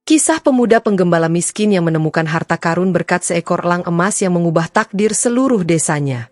Kisah pemuda penggembala miskin yang menemukan harta karun berkat seekor elang emas yang mengubah takdir seluruh desanya.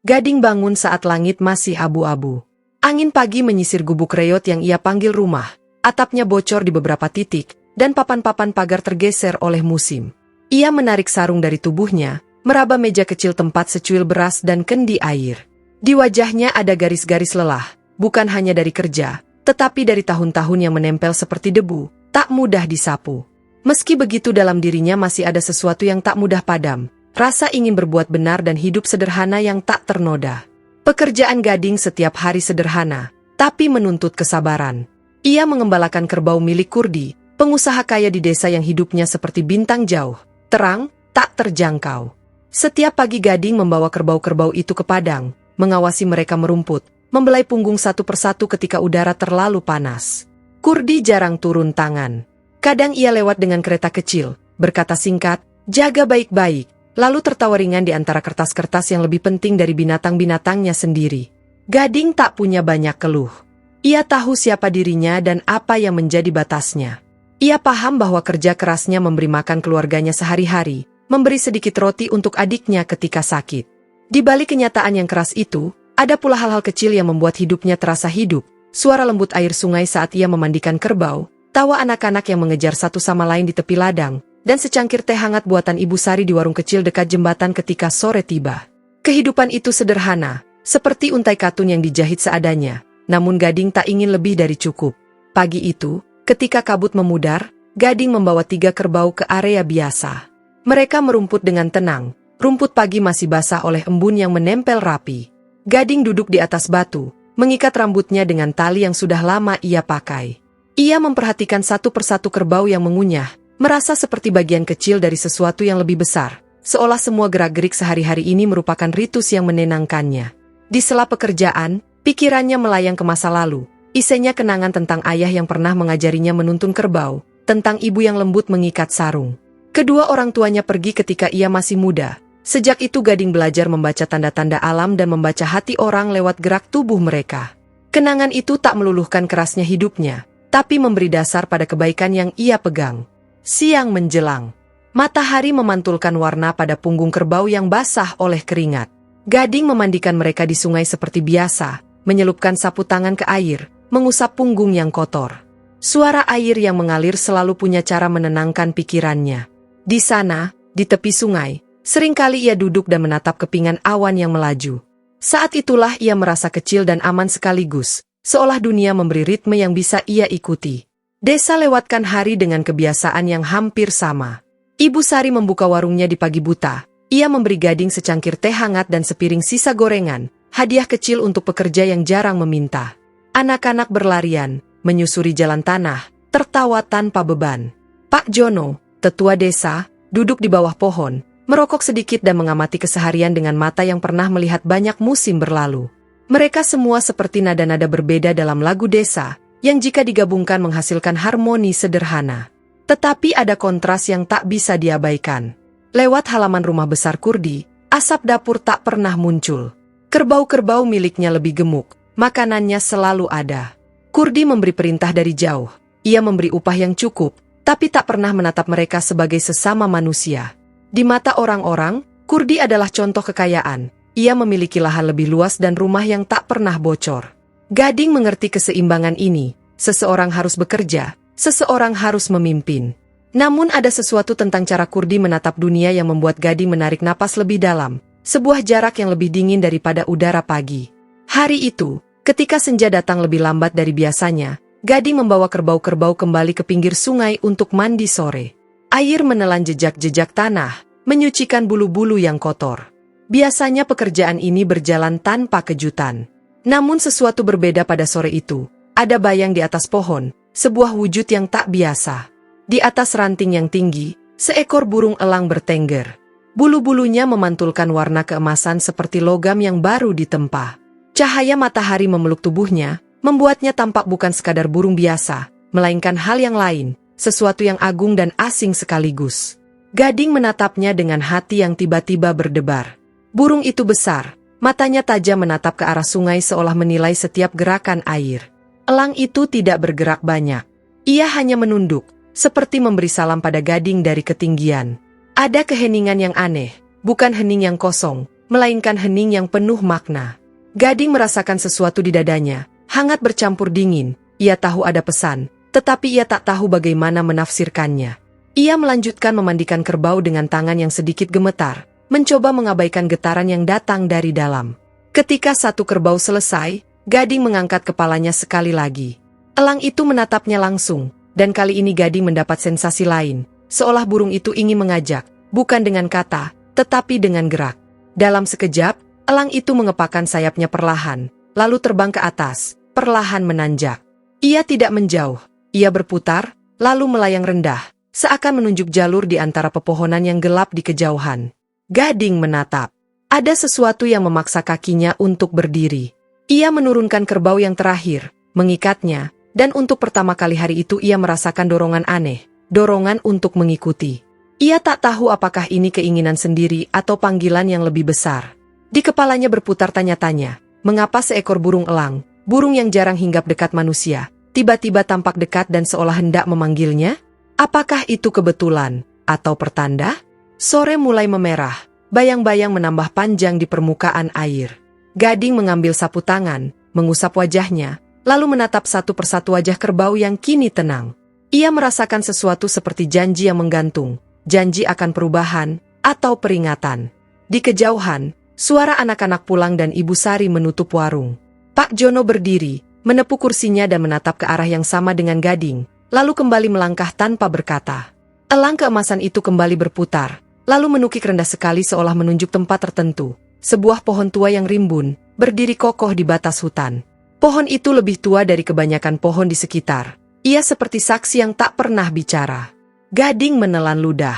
Gading bangun saat langit masih abu-abu. Angin pagi menyisir gubuk reot yang ia panggil rumah. Atapnya bocor di beberapa titik, dan papan-papan pagar tergeser oleh musim. Ia menarik sarung dari tubuhnya, meraba meja kecil tempat secuil beras dan kendi air. Di wajahnya ada garis-garis lelah, bukan hanya dari kerja, tetapi dari tahun-tahun yang menempel seperti debu, tak mudah disapu. Meski begitu dalam dirinya masih ada sesuatu yang tak mudah padam, rasa ingin berbuat benar dan hidup sederhana yang tak ternoda. Pekerjaan Gading setiap hari sederhana, tapi menuntut kesabaran. Ia mengembalakan kerbau milik Kurdi, pengusaha kaya di desa yang hidupnya seperti bintang jauh, terang, tak terjangkau. Setiap pagi Gading membawa kerbau-kerbau itu ke padang, mengawasi mereka merumput, membelai punggung satu persatu ketika udara terlalu panas. Kurdi jarang turun tangan. Kadang ia lewat dengan kereta kecil, berkata singkat, "Jaga baik-baik," lalu tertawa ringan di antara kertas-kertas yang lebih penting dari binatang-binatangnya sendiri. Gading tak punya banyak keluh. Ia tahu siapa dirinya dan apa yang menjadi batasnya. Ia paham bahwa kerja kerasnya memberi makan keluarganya sehari-hari, memberi sedikit roti untuk adiknya ketika sakit. Di balik kenyataan yang keras itu, ada pula hal-hal kecil yang membuat hidupnya terasa hidup. Suara lembut air sungai saat ia memandikan kerbau, tawa anak-anak yang mengejar satu sama lain di tepi ladang, dan secangkir teh hangat buatan Ibu Sari di warung kecil dekat jembatan ketika sore tiba. Kehidupan itu sederhana, seperti untai katun yang dijahit seadanya, namun Gading tak ingin lebih dari cukup. Pagi itu, ketika kabut memudar, Gading membawa 3 kerbau ke area biasa. Mereka merumput dengan tenang, rumput pagi masih basah oleh embun yang menempel rapi. Gading duduk di atas batu, mengikat rambutnya dengan tali yang sudah lama ia pakai. Ia memperhatikan satu persatu kerbau yang mengunyah, merasa seperti bagian kecil dari sesuatu yang lebih besar, seolah semua gerak-gerik sehari-hari ini merupakan ritus yang menenangkannya. Di sela pekerjaan, pikirannya melayang ke masa lalu, isinya kenangan tentang ayah yang pernah mengajarinya menuntun kerbau, tentang ibu yang lembut mengikat sarung. Kedua orang tuanya pergi ketika ia masih muda. Sejak itu Gading belajar membaca tanda-tanda alam dan membaca hati orang lewat gerak tubuh mereka. Kenangan itu tak meluluhkan kerasnya hidupnya, tapi memberi dasar pada kebaikan yang ia pegang. Siang menjelang. Matahari memantulkan warna pada punggung kerbau yang basah oleh keringat. Gading memandikan mereka di sungai seperti biasa, menyelupkan sapu tangan ke air, mengusap punggung yang kotor. Suara air yang mengalir selalu punya cara menenangkan pikirannya. Di sana, di tepi sungai, seringkali ia duduk dan menatap kepingan awan yang melaju. Saat itulah ia merasa kecil dan aman sekaligus, seolah dunia memberi ritme yang bisa ia ikuti. Desa lewatkan hari dengan kebiasaan yang hampir sama. Ibu Sari membuka warungnya di pagi buta. Ia memberi Gading secangkir teh hangat dan sepiring sisa gorengan, hadiah kecil untuk pekerja yang jarang meminta. Anak-anak berlarian, menyusuri jalan tanah, tertawa tanpa beban. Pak Jono, tetua desa, duduk di bawah pohon, merokok sedikit dan mengamati keseharian dengan mata yang pernah melihat banyak musim berlalu. Mereka semua seperti nada-nada berbeda dalam lagu desa, yang jika digabungkan menghasilkan harmoni sederhana. Tetapi ada kontras yang tak bisa diabaikan. Lewat halaman rumah besar Kurdi, asap dapur tak pernah muncul. Kerbau-kerbau miliknya lebih gemuk, makanannya selalu ada. Kurdi memberi perintah dari jauh, ia memberi upah yang cukup, tapi tak pernah menatap mereka sebagai sesama manusia. Di mata orang-orang, Kurdi adalah contoh kekayaan. Ia memiliki lahan lebih luas dan rumah yang tak pernah bocor. Gading mengerti keseimbangan ini. Seseorang harus bekerja, seseorang harus memimpin. Namun ada sesuatu tentang cara Kurdi menatap dunia yang membuat Gading menarik napas lebih dalam. Sebuah jarak yang lebih dingin daripada udara pagi. Hari itu, ketika senja datang lebih lambat dari biasanya, Gading membawa kerbau-kerbau kembali ke pinggir sungai untuk mandi sore. Air menelan jejak-jejak tanah, menyucikan bulu-bulu yang kotor. Biasanya pekerjaan ini berjalan tanpa kejutan. Namun sesuatu berbeda pada sore itu. Ada bayang di atas pohon, sebuah wujud yang tak biasa. Di atas ranting yang tinggi, seekor burung elang bertengger. Bulu-bulunya memantulkan warna keemasan seperti logam yang baru ditempa. Cahaya matahari memeluk tubuhnya, membuatnya tampak bukan sekadar burung biasa, melainkan hal yang lain, sesuatu yang agung dan asing sekaligus. Gading menatapnya dengan hati yang tiba-tiba berdebar. Burung itu besar, matanya tajam menatap ke arah sungai seolah menilai setiap gerakan air. Elang itu tidak bergerak banyak. Ia hanya menunduk, seperti memberi salam pada Gading dari ketinggian. Ada keheningan yang aneh, bukan hening yang kosong, melainkan hening yang penuh makna. Gading merasakan sesuatu di dadanya, hangat bercampur dingin. Ia tahu ada pesan, tetapi ia tak tahu bagaimana menafsirkannya. Ia melanjutkan memandikan kerbau dengan tangan yang sedikit gemetar, mencoba mengabaikan getaran yang datang dari dalam. Ketika satu kerbau selesai, Gading mengangkat kepalanya sekali lagi. Elang itu menatapnya langsung, dan kali ini Gading mendapat sensasi lain, seolah burung itu ingin mengajak, bukan dengan kata, tetapi dengan gerak. Dalam sekejap, elang itu mengepakkan sayapnya perlahan, lalu terbang ke atas, perlahan menanjak. Ia tidak menjauh, ia berputar, lalu melayang rendah, seakan menunjuk jalur di antara pepohonan yang gelap di kejauhan. Gading menatap. Ada sesuatu yang memaksa kakinya untuk berdiri. Ia menurunkan kerbau yang terakhir, mengikatnya, dan untuk pertama kali hari itu ia merasakan dorongan aneh, dorongan untuk mengikuti. Ia tak tahu apakah ini keinginan sendiri atau panggilan yang lebih besar. Di kepalanya berputar tanya-tanya, mengapa seekor burung elang, burung yang jarang hinggap dekat manusia, tiba-tiba tampak dekat dan seolah hendak memanggilnya? Apakah itu kebetulan, atau pertanda? Sore mulai memerah, bayang-bayang menambah panjang di permukaan air. Gading mengambil sapu tangan, mengusap wajahnya, lalu menatap satu persatu wajah kerbau yang kini tenang. Ia merasakan sesuatu seperti janji yang menggantung, janji akan perubahan, atau peringatan. Di kejauhan, suara anak-anak pulang dan Ibu Sari menutup warung. Pak Jono berdiri, menepuk kursinya dan menatap ke arah yang sama dengan Gading, lalu kembali melangkah tanpa berkata. Elang keemasan itu kembali berputar, lalu menukik rendah sekali seolah menunjuk tempat tertentu. Sebuah pohon tua yang rimbun, berdiri kokoh di batas hutan. Pohon itu lebih tua dari kebanyakan pohon di sekitar. Ia seperti saksi yang tak pernah bicara. Gading menelan ludah.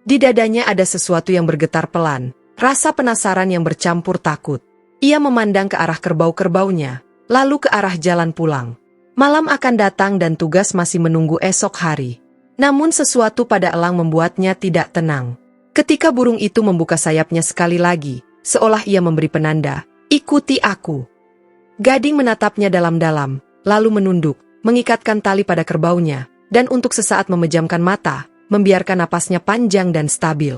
Di dadanya ada sesuatu yang bergetar pelan, rasa penasaran yang bercampur takut. Ia memandang ke arah kerbau-kerbaunya, lalu ke arah jalan pulang. Malam akan datang dan tugas masih menunggu esok hari. Namun sesuatu pada elang membuatnya tidak tenang. Ketika burung itu membuka sayapnya sekali lagi, seolah ia memberi penanda, ikuti aku. Gading menatapnya dalam-dalam, lalu menunduk, mengikatkan tali pada kerbaunya, dan untuk sesaat memejamkan mata, membiarkan napasnya panjang dan stabil.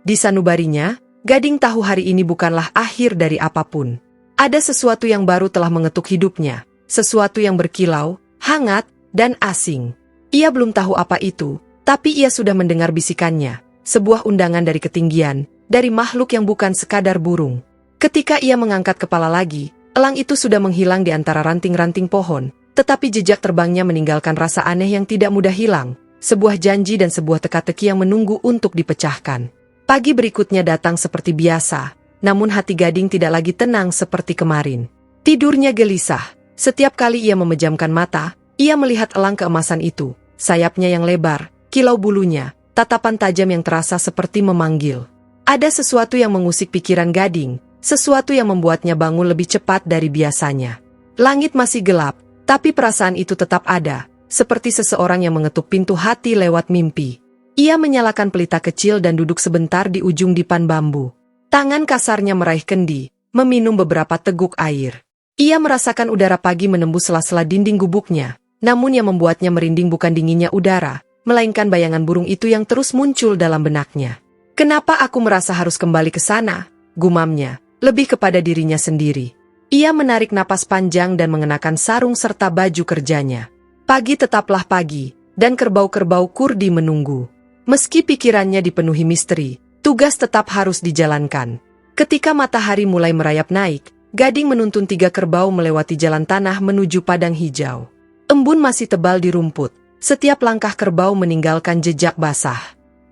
Di sanubarinya, Gading tahu hari ini bukanlah akhir dari apapun. Ada sesuatu yang baru telah mengetuk hidupnya. Sesuatu yang berkilau, hangat, dan asing. Ia belum tahu apa itu, tapi ia sudah mendengar bisikannya, sebuah undangan dari ketinggian, dari makhluk yang bukan sekadar burung. Ketika ia mengangkat kepala lagi, elang itu sudah menghilang di antara ranting-ranting pohon, tetapi jejak terbangnya meninggalkan rasa aneh yang tidak mudah hilang, sebuah janji dan sebuah teka-teki yang menunggu untuk dipecahkan. Pagi berikutnya datang seperti biasa, namun hati Gading tidak lagi tenang seperti kemarin. Tidurnya gelisah. Setiap kali ia memejamkan mata, ia melihat elang keemasan itu, sayapnya yang lebar, kilau bulunya, tatapan tajam yang terasa seperti memanggil. Ada sesuatu yang mengusik pikiran Gading, sesuatu yang membuatnya bangun lebih cepat dari biasanya. Langit masih gelap, tapi perasaan itu tetap ada, seperti seseorang yang mengetuk pintu hati lewat mimpi. Ia menyalakan pelita kecil dan duduk sebentar di ujung dipan bambu. Tangan kasarnya meraih kendi, meminum beberapa teguk air. Ia merasakan udara pagi menembus sela-sela dinding gubuknya, namun yang membuatnya merinding bukan dinginnya udara, melainkan bayangan burung itu yang terus muncul dalam benaknya. Kenapa aku merasa harus kembali ke sana? Gumamnya, lebih kepada dirinya sendiri. Ia menarik napas panjang dan mengenakan sarung serta baju kerjanya. Pagi tetaplah pagi, dan kerbau-kerbau kurdi menunggu. Meski pikirannya dipenuhi misteri, tugas tetap harus dijalankan. Ketika matahari mulai merayap naik, Gading menuntun 3 kerbau melewati jalan tanah menuju padang hijau. Embun masih tebal di rumput, setiap langkah kerbau meninggalkan jejak basah.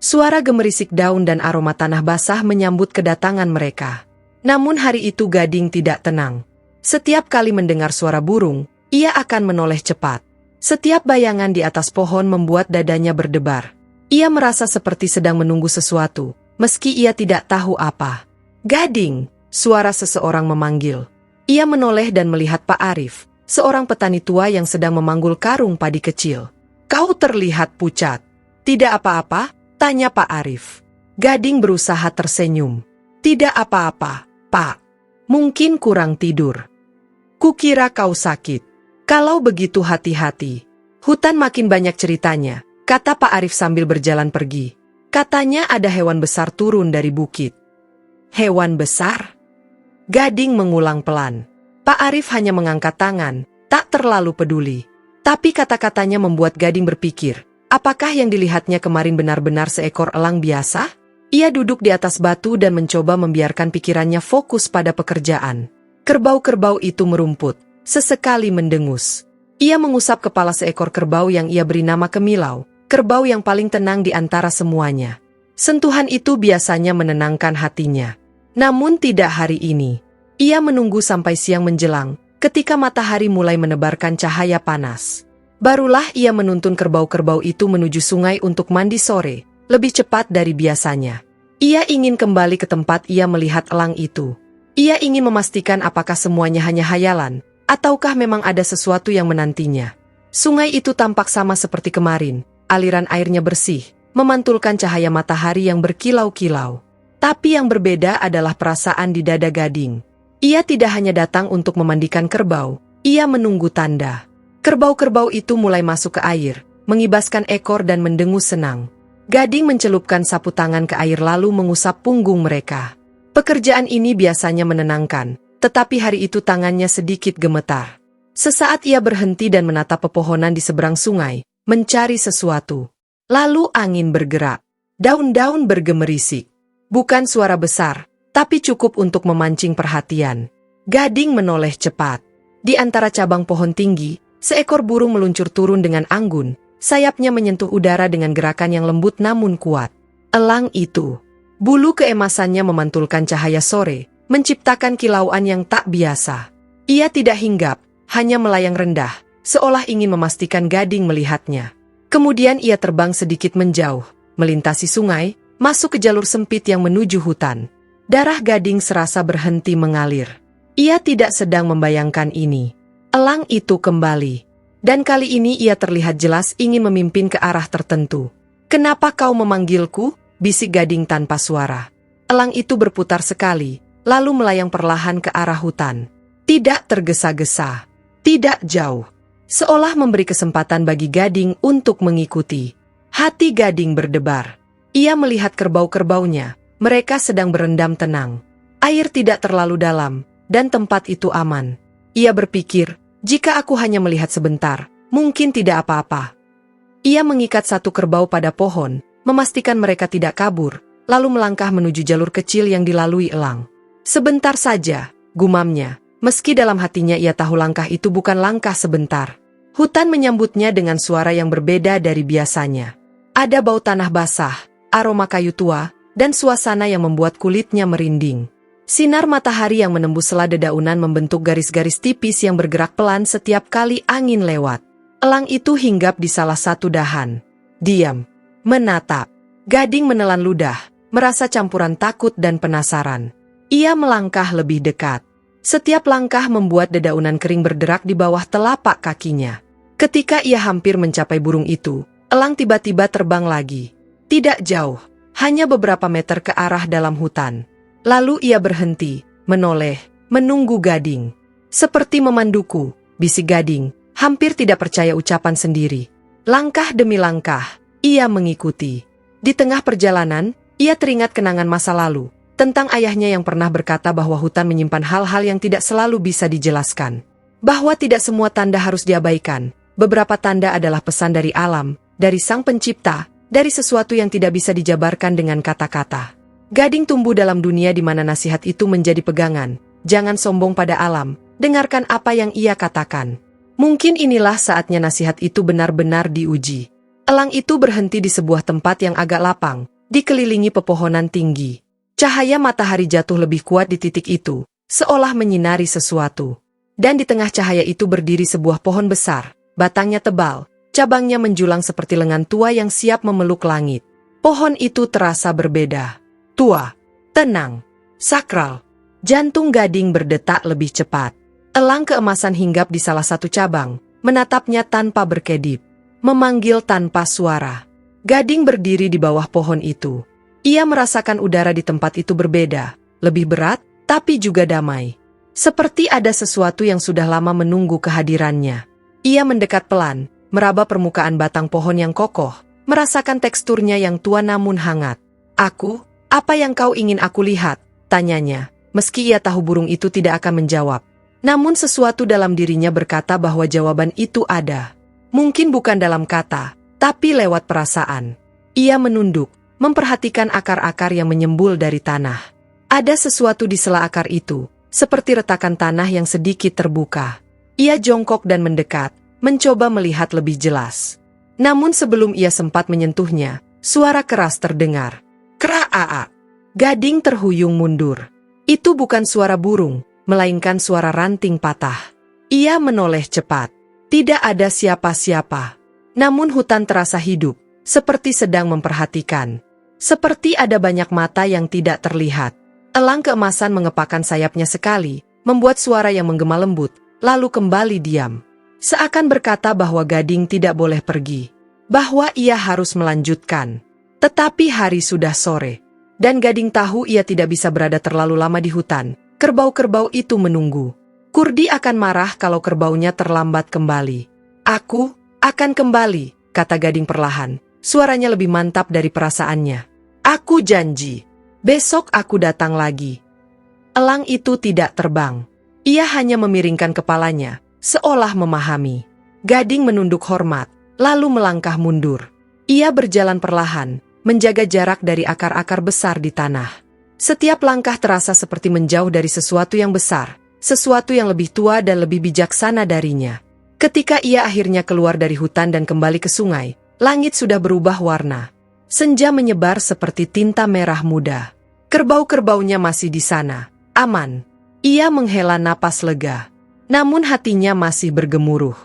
Suara gemerisik daun dan aroma tanah basah menyambut kedatangan mereka. Namun hari itu Gading tidak tenang. Setiap kali mendengar suara burung, ia akan menoleh cepat. Setiap bayangan di atas pohon membuat dadanya berdebar. Ia merasa seperti sedang menunggu sesuatu, meski ia tidak tahu apa. Gading! Suara seseorang memanggil. Ia menoleh dan melihat Pak Arif, seorang petani tua yang sedang memanggul karung padi kecil. Kau terlihat pucat. Tidak apa-apa, tanya Pak Arif. Gading berusaha tersenyum. Tidak apa-apa, Pak. Mungkin kurang tidur. Kukira kau sakit. Kalau begitu hati-hati. Hutan makin banyak ceritanya, kata Pak Arif sambil berjalan pergi. Katanya ada hewan besar turun dari bukit. Hewan besar? Gading mengulang pelan. Pak Arif hanya mengangkat tangan, tak terlalu peduli. Tapi kata-katanya membuat Gading berpikir, apakah yang dilihatnya kemarin benar-benar seekor elang biasa? Ia duduk di atas batu dan mencoba membiarkan pikirannya fokus pada pekerjaan. Kerbau-kerbau itu merumput, sesekali mendengus. Ia mengusap kepala seekor kerbau yang ia beri nama Kemilau, kerbau yang paling tenang di antara semuanya. Sentuhan itu biasanya menenangkan hatinya. Namun tidak hari ini. Ia menunggu sampai siang menjelang, ketika matahari mulai menebarkan cahaya panas. Barulah ia menuntun kerbau-kerbau itu menuju sungai untuk mandi sore, lebih cepat dari biasanya. Ia ingin kembali ke tempat ia melihat elang itu. Ia ingin memastikan apakah semuanya hanya hayalan, ataukah memang ada sesuatu yang menantinya. Sungai itu tampak sama seperti kemarin, aliran airnya bersih, memantulkan cahaya matahari yang berkilau-kilau. Tapi yang berbeda adalah perasaan di dada Gading. Ia tidak hanya datang untuk memandikan kerbau, ia menunggu tanda. Kerbau-kerbau itu mulai masuk ke air, mengibaskan ekor dan mendengus senang. Gading mencelupkan sapu tangan ke air lalu mengusap punggung mereka. Pekerjaan ini biasanya menenangkan. Tetapi hari itu tangannya sedikit gemetar. Sesaat ia berhenti dan menatap pepohonan di seberang sungai, mencari sesuatu. Lalu angin bergerak. Daun-daun bergemerisik. Bukan suara besar, tapi cukup untuk memancing perhatian. Gading menoleh cepat. Di antara cabang pohon tinggi, seekor burung meluncur turun dengan anggun. Sayapnya menyentuh udara dengan gerakan yang lembut namun kuat. Elang itu. Bulu keemasannya memantulkan cahaya sore, menciptakan kilauan yang tak biasa. Ia tidak hinggap, hanya melayang rendah, seolah ingin memastikan Gading melihatnya. Kemudian ia terbang sedikit menjauh, melintasi sungai, masuk ke jalur sempit yang menuju hutan. Darah Gading serasa berhenti mengalir. Ia tidak sedang membayangkan ini. Elang itu kembali. Dan kali ini ia terlihat jelas ingin memimpin ke arah tertentu. "Kenapa kau memanggilku?" bisik Gading tanpa suara. Elang itu berputar sekali, lalu melayang perlahan ke arah hutan. Tidak tergesa-gesa, tidak jauh. Seolah memberi kesempatan bagi Gading untuk mengikuti. Hati Gading berdebar. Ia melihat kerbau-kerbaunya, mereka sedang berendam tenang. Air tidak terlalu dalam, dan tempat itu aman. Ia berpikir, jika aku hanya melihat sebentar, mungkin tidak apa-apa. Ia mengikat satu kerbau pada pohon, memastikan mereka tidak kabur, lalu melangkah menuju jalur kecil yang dilalui elang. Sebentar saja, gumamnya, meski dalam hatinya ia tahu langkah itu bukan langkah sebentar. Hutan menyambutnya dengan suara yang berbeda dari biasanya. Ada bau tanah basah, aroma kayu tua, dan suasana yang membuat kulitnya merinding. Sinar matahari yang menembus sela dedaunan membentuk garis-garis tipis yang bergerak pelan setiap kali angin lewat. Elang itu hinggap di salah satu dahan. Diam, menatap. Gading menelan ludah, merasa campuran takut dan penasaran. Ia melangkah lebih dekat. Setiap langkah membuat dedaunan kering berderak di bawah telapak kakinya. Ketika ia hampir mencapai burung itu, elang tiba-tiba terbang lagi. Tidak jauh, hanya beberapa meter ke arah dalam hutan. Lalu ia berhenti, menoleh, menunggu Gading. Seperti memanduku, bisik Gading, hampir tidak percaya ucapan sendiri. Langkah demi langkah, ia mengikuti. Di tengah perjalanan, ia teringat kenangan masa lalu, tentang ayahnya yang pernah berkata bahwa hutan menyimpan hal-hal yang tidak selalu bisa dijelaskan. Bahwa tidak semua tanda harus diabaikan. Beberapa tanda adalah pesan dari alam, dari Sang Pencipta, dari sesuatu yang tidak bisa dijabarkan dengan kata-kata. Gading tumbuh dalam dunia di mana nasihat itu menjadi pegangan. Jangan sombong pada alam, dengarkan apa yang ia katakan. Mungkin inilah saatnya nasihat itu benar-benar diuji. Elang itu berhenti di sebuah tempat yang agak lapang, dikelilingi pepohonan tinggi. Cahaya matahari jatuh lebih kuat di titik itu, seolah menyinari sesuatu. Dan di tengah cahaya itu berdiri sebuah pohon besar, batangnya tebal, cabangnya menjulang seperti lengan tua yang siap memeluk langit. Pohon itu terasa berbeda. Tua, tenang, sakral. Jantung Gading berdetak lebih cepat. Elang keemasan hinggap di salah satu cabang, menatapnya tanpa berkedip, memanggil tanpa suara. Gading berdiri di bawah pohon itu. Ia merasakan udara di tempat itu berbeda, lebih berat, tapi juga damai. Seperti ada sesuatu yang sudah lama menunggu kehadirannya. Ia mendekat pelan, meraba permukaan batang pohon yang kokoh, merasakan teksturnya yang tua namun hangat. "Aku, apa yang kau ingin aku lihat?" tanyanya, meski ia tahu burung itu tidak akan menjawab. Namun sesuatu dalam dirinya berkata bahwa jawaban itu ada. Mungkin bukan dalam kata, tapi lewat perasaan. Ia menunduk, memperhatikan akar-akar yang menyembul dari tanah. Ada sesuatu di sela akar itu, seperti retakan tanah yang sedikit terbuka. Ia jongkok dan mendekat, mencoba melihat lebih jelas. Namun sebelum ia sempat menyentuhnya, suara keras terdengar. "Kraa!" Gading terhuyung mundur. Itu bukan suara burung, melainkan suara ranting patah. Ia menoleh cepat. Tidak ada siapa-siapa. Namun hutan terasa hidup, seperti sedang memperhatikan. Seperti ada banyak mata yang tidak terlihat. Elang keemasan mengepakkan sayapnya sekali, membuat suara yang menggema lembut, lalu kembali diam. Seakan berkata bahwa Gading tidak boleh pergi, bahwa ia harus melanjutkan. Tetapi hari sudah sore, dan Gading tahu ia tidak bisa berada terlalu lama di hutan. Kerbau-kerbau itu menunggu. Kurdi akan marah kalau kerbaunya terlambat kembali. "Aku akan kembali," kata Gading perlahan. Suaranya lebih mantap dari perasaannya. "Aku janji. Besok aku datang lagi." Elang itu tidak terbang. Ia hanya memiringkan kepalanya, seolah memahami. Gading menunduk hormat, lalu melangkah mundur. Ia berjalan perlahan, menjaga jarak dari akar-akar besar di tanah. Setiap langkah terasa seperti menjauh dari sesuatu yang besar, sesuatu yang lebih tua dan lebih bijaksana darinya. Ketika ia akhirnya keluar dari hutan dan kembali ke sungai, langit sudah berubah warna. Senja menyebar seperti tinta merah muda. Kerbau-kerbaunya masih di sana, aman. Ia menghela napas lega. Namun hatinya masih bergemuruh.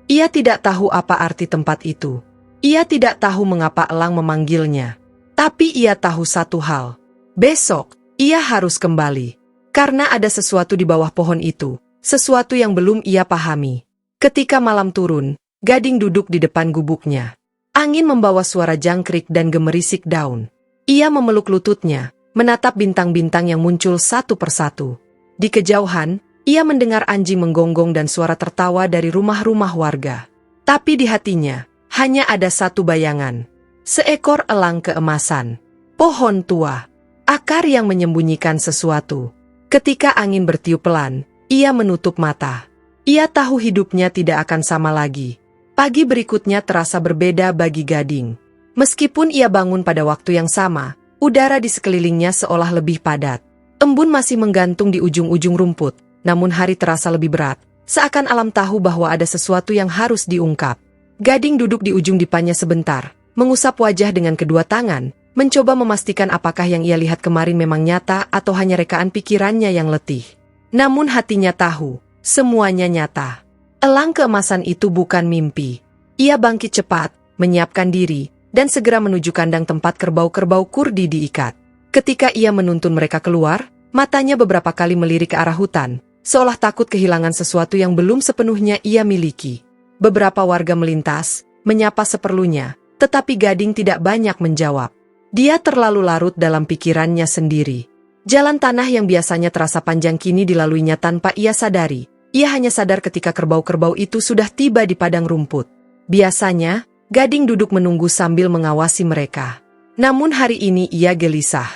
Ia tidak tahu apa arti tempat itu. Ia tidak tahu mengapa elang memanggilnya. Tapi ia tahu satu hal. Besok, ia harus kembali. Karena ada sesuatu di bawah pohon itu. Sesuatu yang belum ia pahami. Ketika malam turun, Gading duduk di depan gubuknya. Angin membawa suara jangkrik dan gemerisik daun. Ia memeluk lututnya, menatap bintang-bintang yang muncul satu persatu. Di kejauhan, ia mendengar anjing menggonggong dan suara tertawa dari rumah-rumah warga. Tapi di hatinya, hanya ada satu bayangan. Seekor elang keemasan. Pohon tua. Akar yang menyembunyikan sesuatu. Ketika angin bertiup pelan, ia menutup mata. Ia tahu hidupnya tidak akan sama lagi. Pagi berikutnya terasa berbeda bagi Gading. Meskipun ia bangun pada waktu yang sama, udara di sekelilingnya seolah lebih padat. Embun masih menggantung di ujung-ujung rumput, namun hari terasa lebih berat, seakan alam tahu bahwa ada sesuatu yang harus diungkap. Gading duduk di ujung dipannya sebentar, mengusap wajah dengan kedua tangan, mencoba memastikan apakah yang ia lihat kemarin memang nyata atau hanya rekaan pikirannya yang letih. Namun hatinya tahu, semuanya nyata. Elang keemasan itu bukan mimpi. Ia bangkit cepat, menyiapkan diri, dan segera menuju kandang tempat kerbau-kerbau Kurdi diikat. Ketika ia menuntun mereka keluar, matanya beberapa kali melirik ke arah hutan, seolah takut kehilangan sesuatu yang belum sepenuhnya ia miliki. Beberapa warga melintas, menyapa seperlunya, tetapi Gading tidak banyak menjawab. Dia terlalu larut dalam pikirannya sendiri. Jalan tanah yang biasanya terasa panjang kini dilaluinya tanpa ia sadari. Ia hanya sadar ketika kerbau-kerbau itu sudah tiba di padang rumput. Biasanya, Gading duduk menunggu sambil mengawasi mereka. Namun hari ini ia gelisah.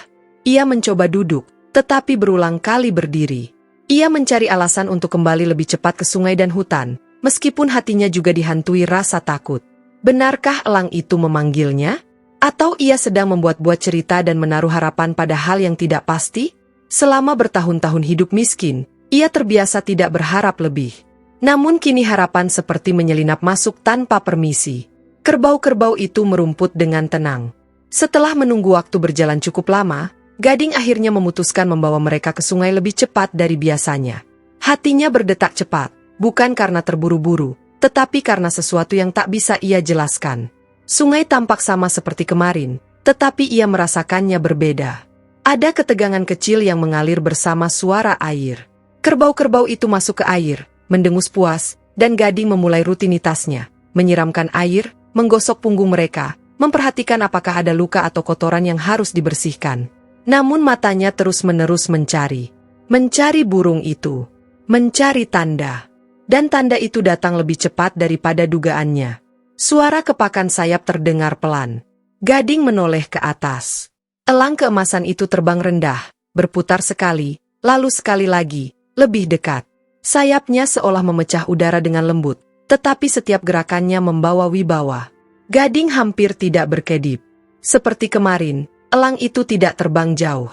Ia mencoba duduk, tetapi berulang kali berdiri. Ia mencari alasan untuk kembali lebih cepat ke sungai dan hutan, meskipun hatinya juga dihantui rasa takut. Benarkah elang itu memanggilnya? Atau ia sedang membuat-buat cerita dan menaruh harapan pada hal yang tidak pasti? Selama bertahun-tahun hidup miskin, ia terbiasa tidak berharap lebih. Namun kini harapan seperti menyelinap masuk tanpa permisi. Kerbau-kerbau itu merumput dengan tenang. Setelah menunggu waktu berjalan cukup lama, Gading akhirnya memutuskan membawa mereka ke sungai lebih cepat dari biasanya. Hatinya berdetak cepat, bukan karena terburu-buru, tetapi karena sesuatu yang tak bisa ia jelaskan. Sungai tampak sama seperti kemarin, tetapi ia merasakannya berbeda. Ada ketegangan kecil yang mengalir bersama suara air. Kerbau-kerbau itu masuk ke air, mendengus puas, dan Gading memulai rutinitasnya, menyiramkan air, menggosok punggung mereka, memperhatikan apakah ada luka atau kotoran yang harus dibersihkan. Namun matanya terus-menerus mencari burung itu, mencari tanda. Dan tanda itu datang lebih cepat daripada dugaannya. Suara kepakan sayap terdengar pelan. Gading menoleh ke atas. Elang keemasan itu terbang rendah, berputar sekali, lalu sekali lagi, lebih dekat. Sayapnya seolah memecah udara dengan lembut, tetapi setiap gerakannya membawa wibawa. Gading hampir tidak berkedip. Seperti kemarin, elang itu tidak terbang jauh.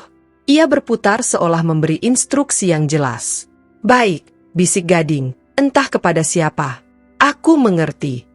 Ia berputar seolah memberi instruksi yang jelas. "Baik," bisik Gading, "entah kepada siapa. Aku mengerti."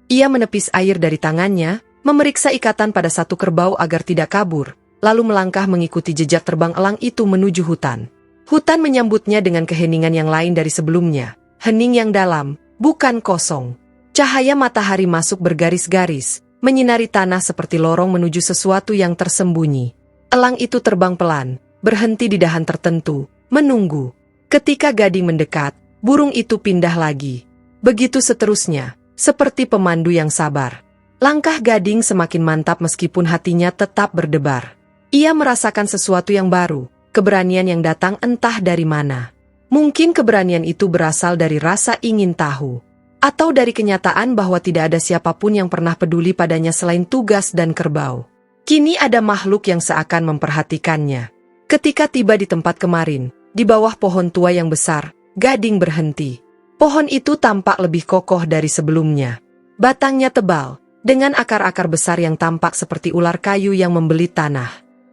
Ia menepis air dari tangannya, memeriksa ikatan pada satu kerbau agar tidak kabur, lalu melangkah mengikuti jejak terbang elang itu menuju hutan. Hutan menyambutnya dengan keheningan yang lain dari sebelumnya. Hening yang dalam, bukan kosong. Cahaya matahari masuk bergaris-garis, menyinari tanah seperti lorong menuju sesuatu yang tersembunyi. Elang itu terbang pelan, berhenti di dahan tertentu, menunggu. Ketika Gading mendekat, burung itu pindah lagi. Begitu seterusnya, seperti pemandu yang sabar. Langkah Gading semakin mantap meskipun hatinya tetap berdebar. Ia merasakan sesuatu yang baru, keberanian yang datang entah dari mana. Mungkin keberanian itu berasal dari rasa ingin tahu, atau dari kenyataan bahwa tidak ada siapapun yang pernah peduli padanya selain tugas dan kerbau. Kini ada makhluk yang seakan memperhatikannya. Ketika tiba di tempat kemarin, di bawah pohon tua yang besar, Gading berhenti. Pohon itu tampak lebih kokoh dari sebelumnya. Batangnya tebal, dengan akar-akar besar yang tampak seperti ular kayu yang membelit tanah.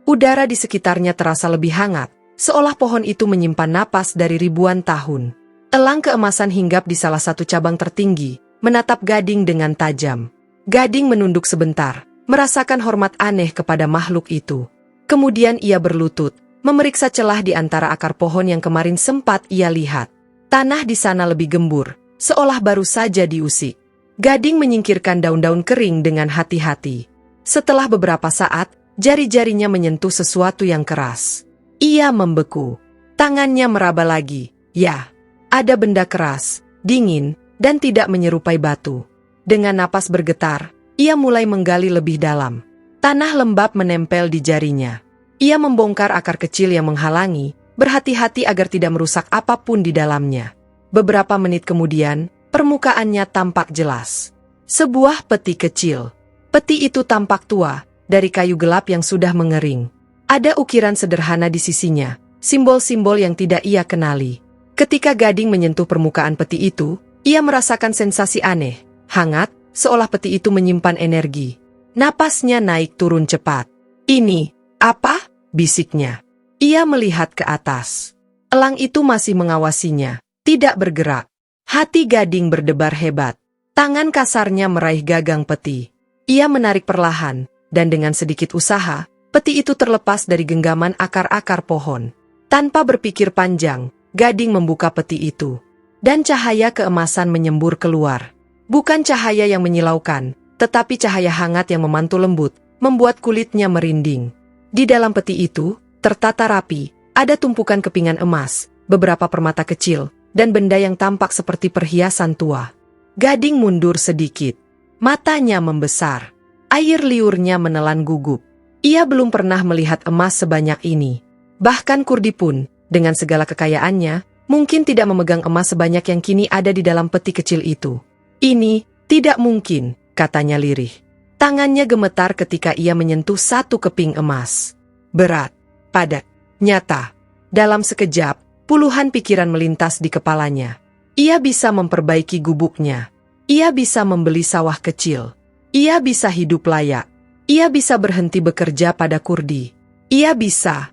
Udara di sekitarnya terasa lebih hangat, seolah pohon itu menyimpan napas dari ribuan tahun. Elang keemasan hinggap di salah satu cabang tertinggi, menatap Gading dengan tajam. Gading menunduk sebentar, merasakan hormat aneh kepada makhluk itu. Kemudian ia berlutut, memeriksa celah di antara akar pohon yang kemarin sempat ia lihat. Tanah di sana lebih gembur, seolah baru saja diusik. Gading menyingkirkan daun-daun kering dengan hati-hati. Setelah beberapa saat, jari-jarinya menyentuh sesuatu yang keras. Ia membeku. Tangannya meraba lagi. Ya, ada benda keras, dingin, dan tidak menyerupai batu. Dengan napas bergetar, ia mulai menggali lebih dalam. Tanah lembab menempel di jarinya. Ia membongkar akar kecil yang menghalangi, berhati-hati agar tidak merusak apapun di dalamnya. Beberapa menit kemudian, permukaannya tampak jelas. Sebuah peti kecil. Peti itu tampak tua, dari kayu gelap yang sudah mengering. Ada ukiran sederhana di sisinya, simbol-simbol yang tidak ia kenali. Ketika Gading menyentuh permukaan peti itu, ia merasakan sensasi aneh, hangat, seolah peti itu menyimpan energi. Napasnya naik turun cepat. "Ini, apa?" bisiknya. Ia melihat ke atas. Elang itu masih mengawasinya, tidak bergerak. Hati Gading berdebar hebat. Tangan kasarnya meraih gagang peti. Ia menarik perlahan, dan dengan sedikit usaha, peti itu terlepas dari genggaman akar-akar pohon. Tanpa berpikir panjang, Gading membuka peti itu. Dan cahaya keemasan menyembur keluar. Bukan cahaya yang menyilaukan, tetapi cahaya hangat yang memantul lembut, membuat kulitnya merinding. Di dalam peti itu, tertata rapi, ada tumpukan kepingan emas, beberapa permata kecil, dan benda yang tampak seperti perhiasan tua. Gading mundur sedikit. Matanya membesar. Air liurnya menelan gugup. Ia belum pernah melihat emas sebanyak ini. Bahkan Kurdi pun, dengan segala kekayaannya, mungkin tidak memegang emas sebanyak yang kini ada di dalam peti kecil itu. "Ini tidak mungkin," katanya lirih. Tangannya gemetar ketika ia menyentuh satu keping emas. Berat, padat, nyata. Dalam sekejap, puluhan pikiran melintas di kepalanya. Ia bisa memperbaiki gubuknya. Ia bisa membeli sawah kecil. Ia bisa hidup layak. Ia bisa berhenti bekerja pada Kurdi. Ia bisa.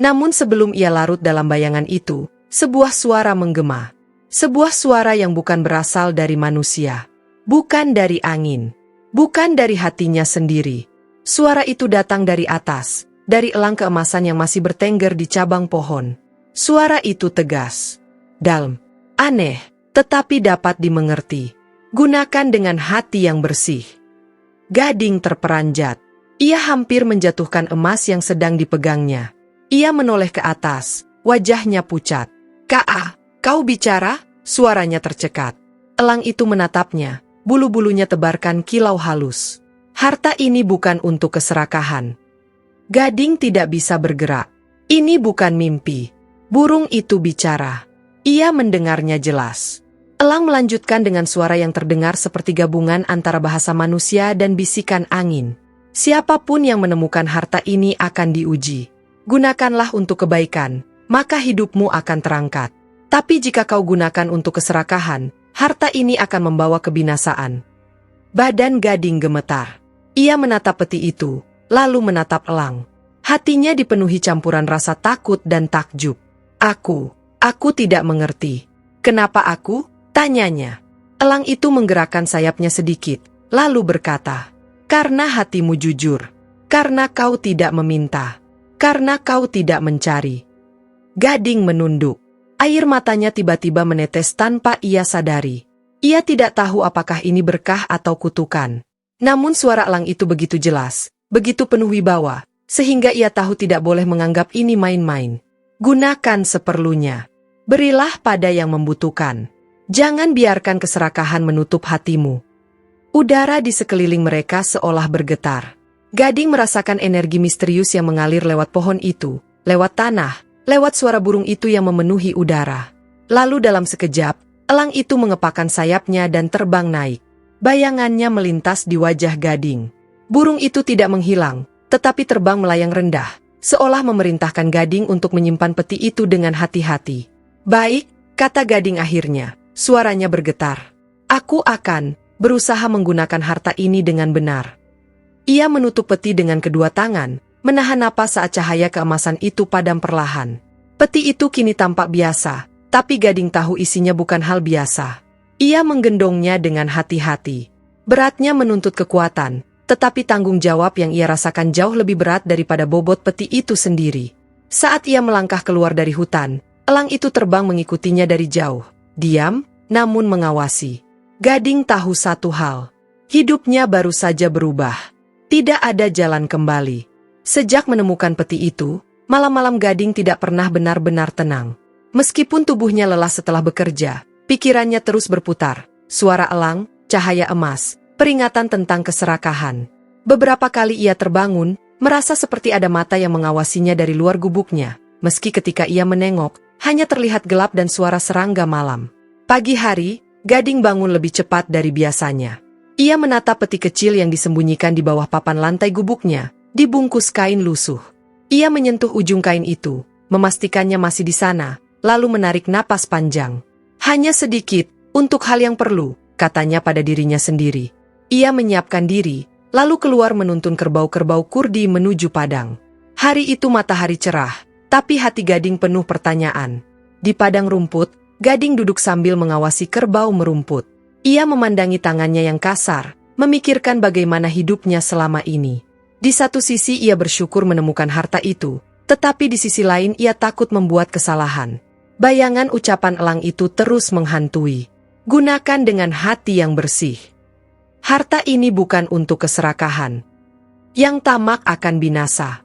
Namun sebelum ia larut dalam bayangan itu, sebuah suara menggema. Sebuah suara yang bukan berasal dari manusia. Bukan dari angin. Bukan dari hatinya sendiri. Suara itu datang dari atas, dari elang keemasan yang masih bertengger di cabang pohon. Suara itu tegas, dalam, aneh, tetapi dapat dimengerti. Gunakan dengan hati yang bersih. Gading terperanjat. Ia hampir menjatuhkan emas yang sedang dipegangnya. Ia menoleh ke atas, wajahnya pucat. "Ka, kau bicara?" Suaranya tercekat. Elang itu menatapnya, bulu-bulunya tebarkan kilau halus. "Harta ini bukan untuk keserakahan." Gading tidak bisa bergerak. Ini bukan mimpi. Burung itu bicara. Ia mendengarnya jelas. Elang melanjutkan dengan suara yang terdengar seperti gabungan antara bahasa manusia dan bisikan angin. Siapapun yang menemukan harta ini akan diuji. Gunakanlah untuk kebaikan, maka hidupmu akan terangkat. Tapi jika kau gunakan untuk keserakahan, harta ini akan membawa kebinasaan. Badan Gading gemetar. Ia menatap peti itu, lalu menatap elang. Hatinya dipenuhi campuran rasa takut dan takjub. Aku tidak mengerti. Kenapa aku? Tanyanya. Elang itu menggerakkan sayapnya sedikit, lalu berkata, karena hatimu jujur, karena kau tidak meminta, karena kau tidak mencari. Gading menunduk. Air matanya tiba-tiba menetes tanpa ia sadari. Ia tidak tahu apakah ini berkah atau kutukan. Namun suara elang itu begitu jelas, begitu penuh wibawa, sehingga ia tahu tidak boleh menganggap ini main-main. Gunakan seperlunya. Berilah pada yang membutuhkan. Jangan biarkan keserakahan menutup hatimu. Udara di sekeliling mereka seolah bergetar. Gading merasakan energi misterius yang mengalir lewat pohon itu, lewat tanah, lewat suara burung itu yang memenuhi udara. Lalu dalam sekejap, elang itu mengepakkan sayapnya dan terbang naik. Bayangannya melintas di wajah Gading. Burung itu tidak menghilang, tetapi terbang melayang rendah, seolah memerintahkan Gading untuk menyimpan peti itu dengan hati-hati. Baik, kata Gading akhirnya, suaranya bergetar. Aku akan berusaha menggunakan harta ini dengan benar. Ia menutup peti dengan kedua tangan, menahan napas saat cahaya keemasan itu padam perlahan. Peti itu kini tampak biasa, tapi Gading tahu isinya bukan hal biasa. Ia menggendongnya dengan hati-hati. Beratnya menuntut kekuatan, tetapi tanggung jawab yang ia rasakan jauh lebih berat daripada bobot peti itu sendiri. Saat ia melangkah keluar dari hutan, elang itu terbang mengikutinya dari jauh. Diam, namun mengawasi. Gading tahu satu hal. Hidupnya baru saja berubah. Tidak ada jalan kembali. Sejak menemukan peti itu, malam-malam Gading tidak pernah benar-benar tenang. Meskipun tubuhnya lelah setelah bekerja, pikirannya terus berputar. Suara elang, cahaya emas, peringatan tentang keserakahan. Beberapa kali ia terbangun, merasa seperti ada mata yang mengawasinya dari luar gubuknya. Meski ketika ia menengok, hanya terlihat gelap dan suara serangga malam. Pagi hari, Gading bangun lebih cepat dari biasanya. Ia menatap peti kecil yang disembunyikan di bawah papan lantai gubuknya, dibungkus kain lusuh. Ia menyentuh ujung kain itu, memastikannya masih di sana, lalu menarik napas panjang. Hanya sedikit, untuk hal yang perlu, katanya pada dirinya sendiri. Ia menyiapkan diri, lalu keluar menuntun kerbau-kerbau kurdi menuju padang. Hari itu matahari cerah, tapi hati Gading penuh pertanyaan. Di padang rumput, Gading duduk sambil mengawasi kerbau merumput. Ia memandangi tangannya yang kasar, memikirkan bagaimana hidupnya selama ini. Di satu sisi ia bersyukur menemukan harta itu, tetapi di sisi lain ia takut membuat kesalahan. Bayangan ucapan elang itu terus menghantui. Gunakan dengan hati yang bersih. Harta ini bukan untuk keserakahan. Yang tamak akan binasa.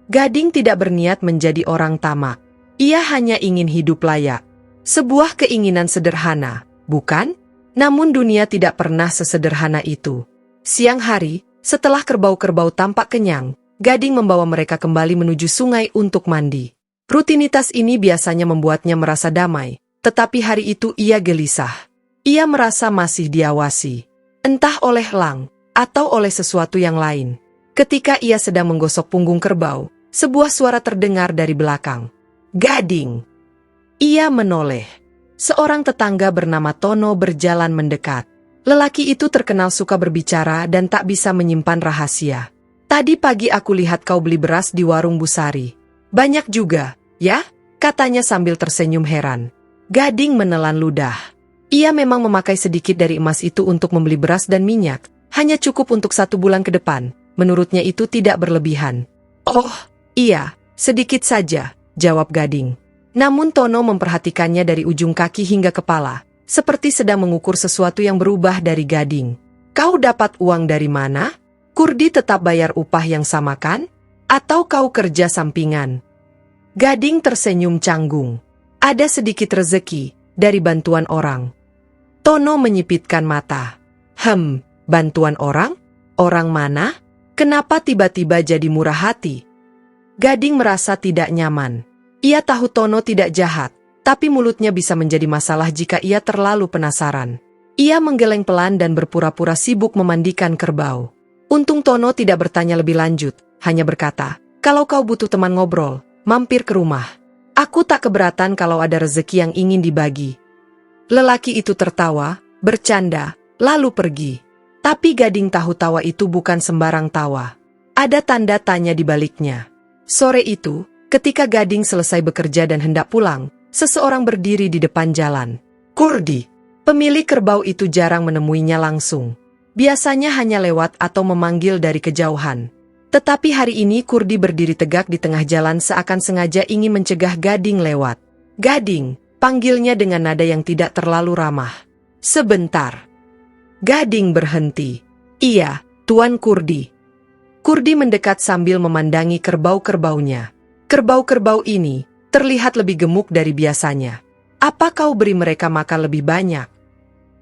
Gading tidak berniat menjadi orang tamak. Ia hanya ingin hidup layak. Sebuah keinginan sederhana, bukan? Namun dunia tidak pernah sesederhana itu. Siang hari, setelah kerbau-kerbau tampak kenyang, Gading membawa mereka kembali menuju sungai untuk mandi. Rutinitas ini biasanya membuatnya merasa damai, tetapi hari itu ia gelisah. Ia merasa masih diawasi. Entah oleh elang, atau oleh sesuatu yang lain. Ketika ia sedang menggosok punggung kerbau, sebuah suara terdengar dari belakang. Gading! Ia menoleh. Seorang tetangga bernama Tono berjalan mendekat. Lelaki itu terkenal suka berbicara dan tak bisa menyimpan rahasia. Tadi pagi aku lihat kau beli beras di warung Busari. Banyak juga, ya? Katanya sambil tersenyum heran. Gading menelan ludah. Ia memang memakai sedikit dari emas itu untuk membeli beras dan minyak, hanya cukup untuk 1 bulan ke depan. Menurutnya itu tidak berlebihan. Oh, iya, sedikit saja, jawab Gading. Namun Tono memperhatikannya dari ujung kaki hingga kepala, seperti sedang mengukur sesuatu yang berubah dari Gading. Kau dapat uang dari mana? Kurdi tetap bayar upah yang sama kan? Atau kau kerja sampingan? Gading tersenyum canggung. Ada sedikit rezeki dari bantuan orang. Tono menyipitkan mata. Bantuan orang? Orang mana? Kenapa tiba-tiba jadi murah hati? Gading merasa tidak nyaman. Ia tahu Tono tidak jahat, tapi mulutnya bisa menjadi masalah jika ia terlalu penasaran. Ia menggeleng pelan dan berpura-pura sibuk memandikan kerbau. Untung Tono tidak bertanya lebih lanjut, hanya berkata, "Kalau kau butuh teman ngobrol, mampir ke rumah. Aku tak keberatan kalau ada rezeki yang ingin dibagi." Lelaki itu tertawa, bercanda, lalu pergi. Tapi Gading tahu tawa itu bukan sembarang tawa. Ada tanda tanya di baliknya. Sore itu, ketika Gading selesai bekerja dan hendak pulang, seseorang berdiri di depan jalan. Kurdi. Pemilik kerbau itu jarang menemuinya langsung. Biasanya hanya lewat atau memanggil dari kejauhan. Tetapi hari ini Kurdi berdiri tegak di tengah jalan seakan sengaja ingin mencegah Gading lewat. "Gading," panggilnya dengan nada yang tidak terlalu ramah. "Sebentar." Gading berhenti. "Iya, Tuan Kurdi." Kurdi mendekat sambil memandangi kerbau-kerbaunya. Kerbau-kerbau ini terlihat lebih gemuk dari biasanya. "Apa kau beri mereka makan lebih banyak?"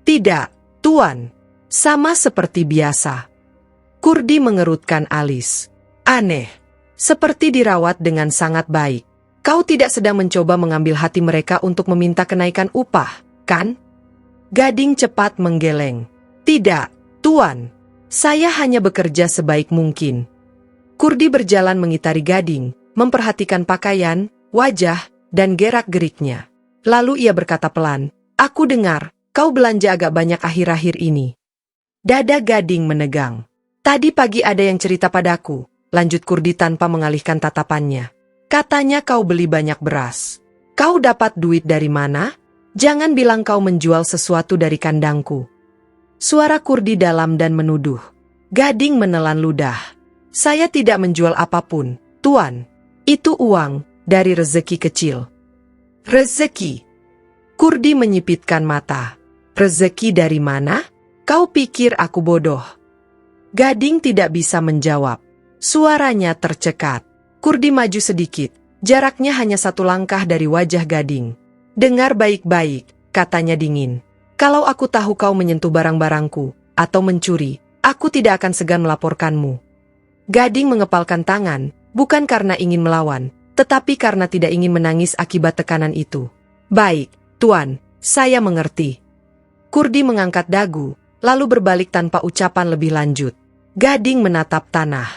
"Tidak, Tuan. Sama seperti biasa." Kurdi mengerutkan alis. "Aneh. Seperti dirawat dengan sangat baik. Kau tidak sedang mencoba mengambil hati mereka untuk meminta kenaikan upah, kan?" Gading cepat menggeleng. "Tidak, Tuan. Saya hanya bekerja sebaik mungkin." Kurdi berjalan mengitari Gading, memperhatikan pakaian, wajah, dan gerak-geriknya. Lalu ia berkata pelan, "Aku dengar, kau belanja agak banyak akhir-akhir ini." Dada Gading menegang. "Tadi pagi ada yang cerita padaku," lanjut Kurdi tanpa mengalihkan tatapannya. "Katanya kau beli banyak beras. Kau dapat duit dari mana? Jangan bilang kau menjual sesuatu dari kandangku." Suara Kurdi dalam dan menuduh. Gading menelan ludah. "Saya tidak menjual apapun, Tuan. Itu uang dari rezeki kecil." "Rezeki?" Kurdi menyipitkan mata. "Rezeki dari mana? Kau pikir aku bodoh?" Gading tidak bisa menjawab. Suaranya tercekat. Kurdi maju sedikit. Jaraknya hanya 1 langkah dari wajah Gading. "Dengar baik-baik," katanya dingin. "Kalau aku tahu kau menyentuh barang-barangku atau mencuri, aku tidak akan segan melaporkanmu." Gading mengepalkan tangan, bukan karena ingin melawan, tetapi karena tidak ingin menangis akibat tekanan itu. "Baik, Tuan, saya mengerti." Kurdi mengangkat dagu, lalu berbalik tanpa ucapan lebih lanjut. Gading menatap tanah.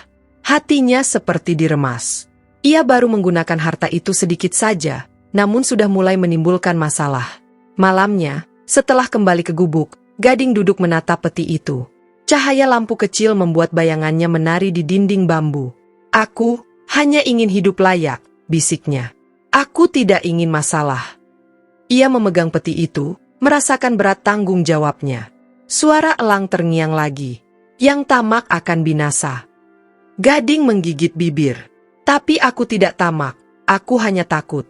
Hatinya seperti diremas. Ia baru menggunakan harta itu sedikit saja, namun sudah mulai menimbulkan masalah. Malamnya, setelah kembali ke gubuk, Gading duduk menatap peti itu. Cahaya lampu kecil membuat bayangannya menari di dinding bambu. "Aku hanya ingin hidup layak," bisiknya. "Aku tidak ingin masalah." Ia memegang peti itu, merasakan berat tanggung jawabnya. Suara elang terngiang lagi. "Yang tamak akan binasa." Gading menggigit bibir. "Tapi aku tidak tamak, aku hanya takut."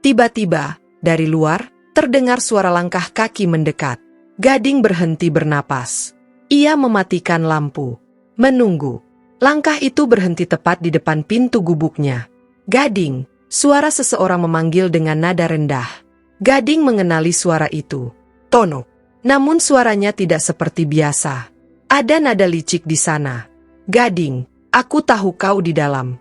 Tiba-tiba, dari luar, terdengar suara langkah kaki mendekat. Gading berhenti bernapas. Ia mematikan lampu. Menunggu. Langkah itu berhenti tepat di depan pintu gubuknya. "Gading," suara seseorang memanggil dengan nada rendah. Gading mengenali suara itu. Tono. Namun suaranya tidak seperti biasa. Ada nada licik di sana. "Gading, aku tahu kau di dalam."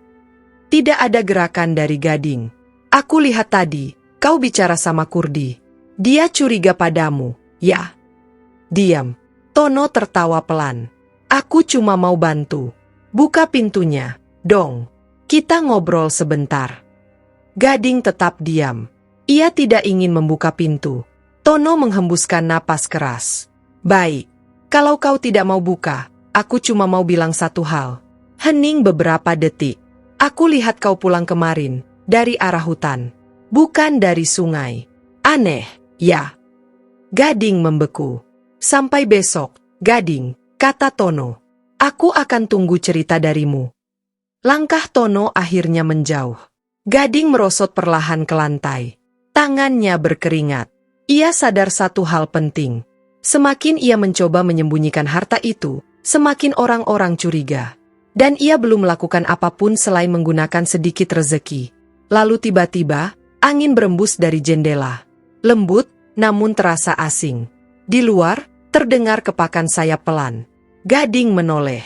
Tidak ada gerakan dari Gading. "Aku lihat tadi, kau bicara sama Kurdi. Dia curiga padamu, ya?" "Diam." Tono tertawa pelan. "Aku cuma mau bantu. Buka pintunya, dong. Kita ngobrol sebentar." Gading tetap diam. Ia tidak ingin membuka pintu. Tono menghembuskan napas keras. "Baik, kalau kau tidak mau buka, aku cuma mau bilang satu hal." Hening beberapa detik. "Aku lihat kau pulang kemarin, dari arah hutan. Bukan dari sungai. Aneh, ya?" Gading membeku. "Sampai besok, Gading," kata Tono. "Aku akan tunggu cerita darimu." Langkah Tono akhirnya menjauh. Gading merosot perlahan ke lantai. Tangannya berkeringat. Ia sadar satu hal penting. Semakin ia mencoba menyembunyikan harta itu, semakin orang-orang curiga. Dan ia belum melakukan apapun selain menggunakan sedikit rezeki. Lalu tiba-tiba, angin berembus dari jendela. Lembut, namun terasa asing. Di luar, terdengar kepakan sayap pelan. Gading menoleh.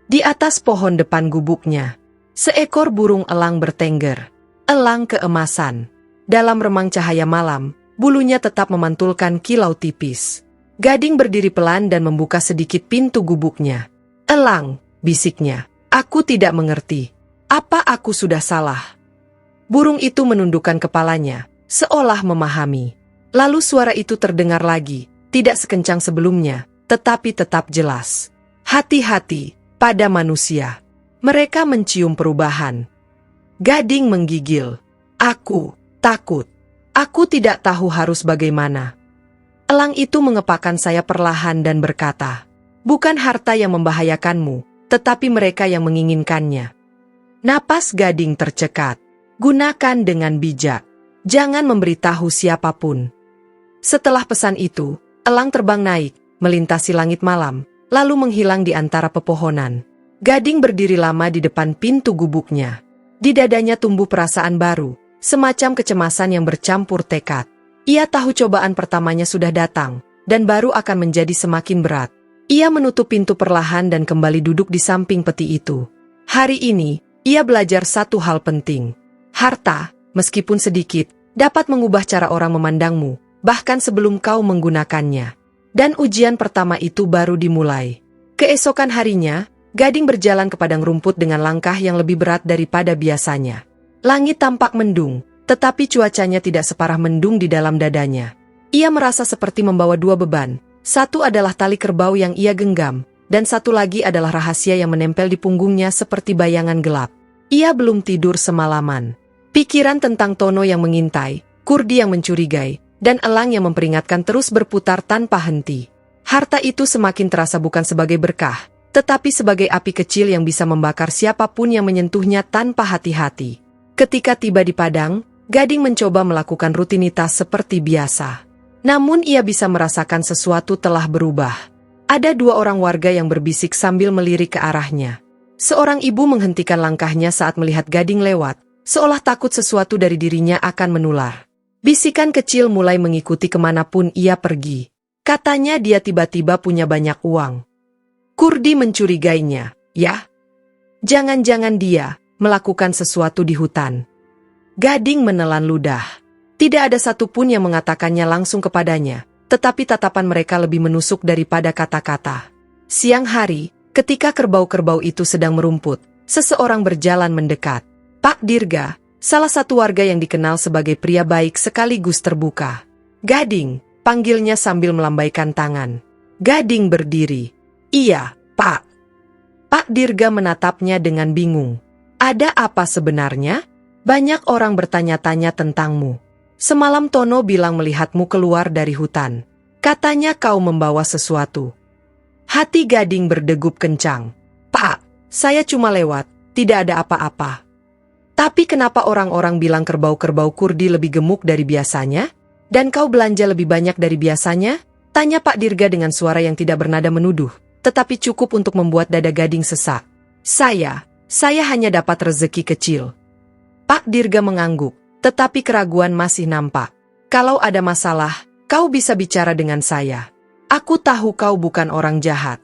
Di atas pohon depan gubuknya, Seekor burung elang bertengger. Elang keemasan. Dalam remang cahaya malam, bulunya tetap memantulkan kilau tipis. Gading berdiri pelan dan membuka sedikit pintu gubuknya. "Elang," bisiknya, "aku tidak mengerti. Apa aku sudah salah?" Burung itu menundukkan kepalanya, seolah memahami. Lalu suara itu terdengar lagi, tidak sekencang sebelumnya, tetapi tetap jelas. "Hati-hati pada manusia. Mereka mencium perubahan." Gading menggigil. "Aku takut. Aku tidak tahu harus bagaimana." Elang itu mengepakkan sayap perlahan dan berkata, "Bukan harta yang membahayakanmu, tetapi mereka yang menginginkannya." Napas Gading tercekat. "Gunakan dengan bijak. Jangan memberitahu siapapun." Setelah pesan itu, elang terbang naik, melintasi langit malam, lalu menghilang di antara pepohonan. Gading berdiri lama di depan pintu gubuknya. Di dadanya tumbuh perasaan baru, semacam kecemasan yang bercampur tekad. Ia tahu cobaan pertamanya sudah datang, dan baru akan menjadi semakin berat. Ia menutup pintu perlahan dan kembali duduk di samping peti itu. Hari ini, ia belajar satu hal penting. Harta, meskipun sedikit, dapat mengubah cara orang memandangmu, bahkan sebelum kau menggunakannya. Dan ujian pertama itu baru dimulai. Keesokan harinya, Gading berjalan ke padang rumput dengan langkah yang lebih berat daripada biasanya. Langit tampak mendung, tetapi cuacanya tidak separah mendung di dalam dadanya. Ia merasa seperti membawa dua beban. Satu adalah tali kerbau yang ia genggam, dan satu lagi adalah rahasia yang menempel di punggungnya seperti bayangan gelap. Ia belum tidur semalaman. Pikiran tentang Tono yang mengintai, Kurdi yang mencurigai, dan elang yang memperingatkan terus berputar tanpa henti. Harta itu semakin terasa bukan sebagai berkah, tetapi sebagai api kecil yang bisa membakar siapapun yang menyentuhnya tanpa hati-hati. Ketika tiba di padang, Gading mencoba melakukan rutinitas seperti biasa. Namun ia bisa merasakan sesuatu telah berubah. Ada dua orang warga yang berbisik sambil melirik ke arahnya. Seorang ibu menghentikan langkahnya saat melihat Gading lewat, seolah takut sesuatu dari dirinya akan menular. Bisikan kecil mulai mengikuti kemanapun ia pergi. Katanya dia tiba-tiba punya banyak uang. Kurdi mencurigainya, "Ya? Jangan-jangan dia melakukan sesuatu di hutan." Gading menelan ludah. Tidak ada satupun yang mengatakannya langsung kepadanya, tetapi tatapan mereka lebih menusuk daripada kata-kata. Siang hari, ketika kerbau-kerbau itu sedang merumput, seseorang berjalan mendekat. Pak Dirga, salah satu warga yang dikenal sebagai pria baik sekaligus terbuka. "Gading," panggilnya sambil melambaikan tangan. Gading berdiri. "Iya, Pak." Pak Dirga menatapnya dengan bingung. "Ada apa sebenarnya? Banyak orang bertanya-tanya tentangmu. Semalam Tono bilang melihatmu keluar dari hutan. Katanya kau membawa sesuatu." Hati Gading berdegup kencang. "Pak, saya cuma lewat, tidak ada apa-apa." "Tapi kenapa orang-orang bilang kerbau-kerbau Kurdi lebih gemuk dari biasanya? Dan kau belanja lebih banyak dari biasanya?" tanya Pak Dirga dengan suara yang tidak bernada menuduh, tetapi cukup untuk membuat dada Gading sesak. Saya hanya dapat rezeki kecil." Pak Dirga mengangguk, tetapi keraguan masih nampak. "Kalau ada masalah, kau bisa bicara dengan saya. Aku tahu kau bukan orang jahat."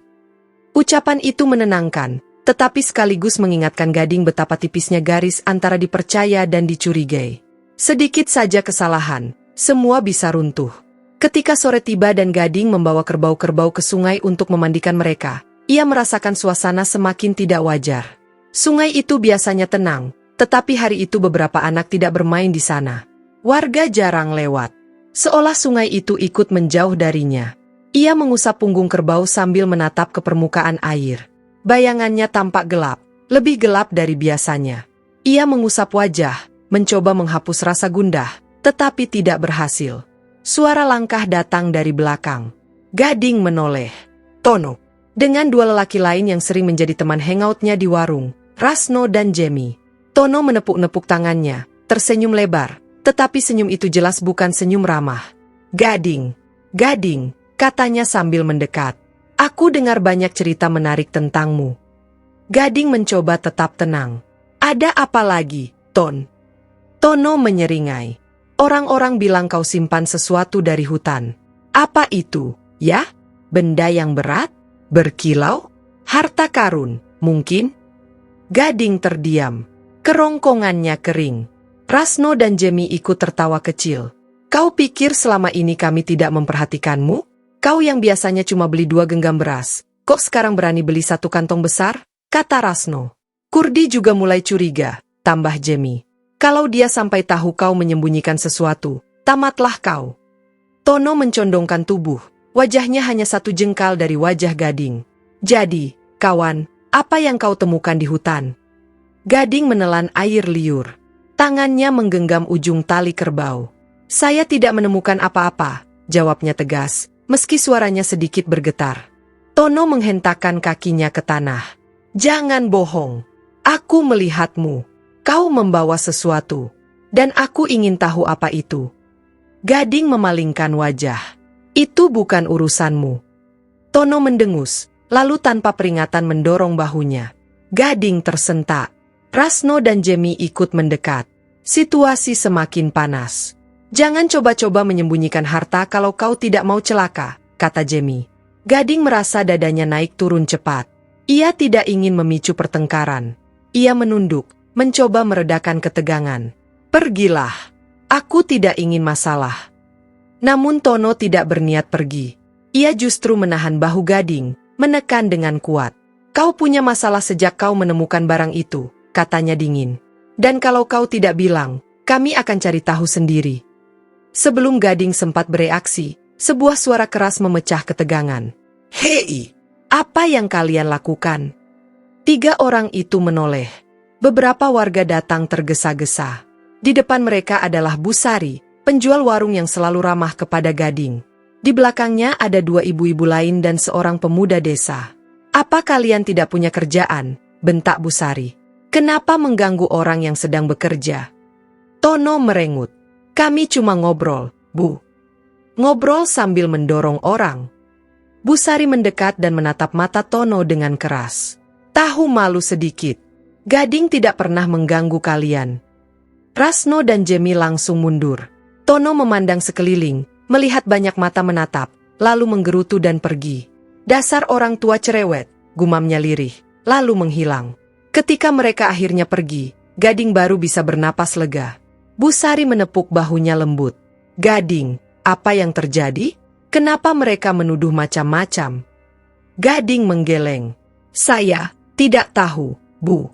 Ucapan itu menenangkan, tetapi sekaligus mengingatkan Gading betapa tipisnya garis antara dipercaya dan dicurigai. Sedikit saja kesalahan, semua bisa runtuh. Ketika sore tiba dan Gading membawa kerbau-kerbau ke sungai untuk memandikan mereka, ia merasakan suasana semakin tidak wajar. Sungai itu biasanya tenang, tetapi hari itu beberapa anak tidak bermain di sana. Warga jarang lewat, seolah sungai itu ikut menjauh darinya. Ia mengusap punggung kerbau sambil menatap ke permukaan air. Bayangannya tampak gelap, lebih gelap dari biasanya. Ia mengusap wajah, mencoba menghapus rasa gundah, tetapi tidak berhasil. Suara langkah datang dari belakang. Gading menoleh. Tono, dengan dua lelaki lain yang sering menjadi teman hangoutnya di warung, Rasno dan Jamie. Tono menepuk-nepuk tangannya, tersenyum lebar, tetapi senyum itu jelas bukan senyum ramah. Gading, katanya sambil mendekat. "Aku dengar banyak cerita menarik tentangmu." Gading mencoba tetap tenang. "Ada apa lagi, Ton?" Tono menyeringai. "Orang-orang bilang kau simpan sesuatu dari hutan." "Apa itu, ya? Benda yang berat? Berkilau? Harta karun, mungkin?" Gading terdiam. Kerongkongannya kering. Rasno dan Jemi ikut tertawa kecil. Kau pikir selama ini kami tidak memperhatikanmu? Kau yang biasanya cuma beli 2 genggam beras, kok sekarang berani beli 1 kantong besar? Kata Rasno. Kurdi juga mulai curiga, tambah Jemi. Kalau dia sampai tahu kau menyembunyikan sesuatu, tamatlah kau. Tono mencondongkan tubuh, wajahnya hanya 1 jengkal dari wajah Gading. Jadi, kawan, apa yang kau temukan di hutan? Gading menelan air liur. Tangannya menggenggam ujung tali kerbau. Saya tidak menemukan apa-apa, jawabnya tegas, meski suaranya sedikit bergetar. Tono menghentakkan kakinya ke tanah. Jangan bohong. Aku melihatmu. Kau membawa sesuatu. Dan aku ingin tahu apa itu. Gading memalingkan wajah. Itu bukan urusanmu. Tono mendengus, lalu tanpa peringatan mendorong bahunya. Gading tersentak. Rasno dan Jemi ikut mendekat. Situasi semakin panas. Jangan coba-coba menyembunyikan harta kalau kau tidak mau celaka, kata Jemi. Gading merasa dadanya naik turun cepat. Ia tidak ingin memicu pertengkaran. Ia menunduk, mencoba meredakan ketegangan. Pergilah. Aku tidak ingin masalah. Namun Tono tidak berniat pergi. Ia justru menahan bahu Gading, menekan dengan kuat. Kau punya masalah sejak kau menemukan barang itu, katanya dingin. Dan kalau kau tidak bilang, kami akan cari tahu sendiri. Sebelum Gading sempat bereaksi, sebuah suara keras memecah ketegangan. Hei, apa yang kalian lakukan? 3 orang itu menoleh. Beberapa warga datang tergesa-gesa. Di depan mereka adalah Busari, penjual warung yang selalu ramah kepada Gading. Di belakangnya ada 2 ibu-ibu lain dan seorang pemuda desa. Apa kalian tidak punya kerjaan? Bentak Busari. Kenapa mengganggu orang yang sedang bekerja? Tono merengut. Kami cuma ngobrol, Bu. Ngobrol sambil mendorong orang. Busari mendekat dan menatap mata Tono dengan keras. Tahu malu sedikit. Gading tidak pernah mengganggu kalian. Rasno dan Jemi langsung mundur. Tono memandang sekeliling, melihat banyak mata menatap, lalu menggerutu dan pergi. Dasar orang tua cerewet, gumamnya lirih, lalu menghilang. Ketika mereka akhirnya pergi, Gading baru bisa bernapas lega. Busari menepuk bahunya lembut. Gading, apa yang terjadi? Kenapa mereka menuduh macam-macam? Gading menggeleng. Saya tidak tahu, Bu.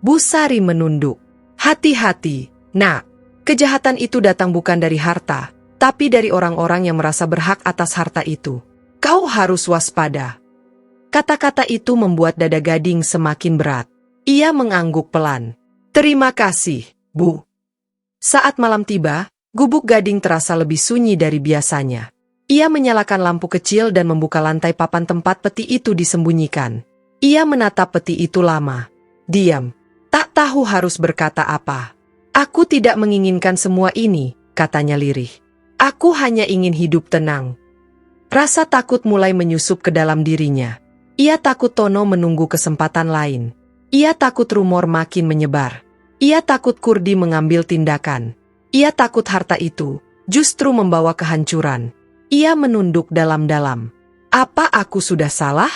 Busari menunduk. Hati-hati, nak. Kejahatan itu datang bukan dari harta, tapi dari orang-orang yang merasa berhak atas harta itu. Kau harus waspada. Kata-kata itu membuat dada Gading semakin berat. Ia mengangguk pelan. Terima kasih, Bu. Saat malam tiba, gubuk Gading terasa lebih sunyi dari biasanya. Ia menyalakan lampu kecil dan membuka lantai papan tempat peti itu disembunyikan. Ia menatap peti itu lama. Diam. Tak tahu harus berkata apa. Aku tidak menginginkan semua ini, katanya lirih. Aku hanya ingin hidup tenang. Rasa takut mulai menyusup ke dalam dirinya. Ia takut Tono menunggu kesempatan lain. Ia takut rumor makin menyebar. Ia takut Kurdi mengambil tindakan. Ia takut harta itu justru membawa kehancuran. Ia menunduk dalam-dalam. Apa aku sudah salah?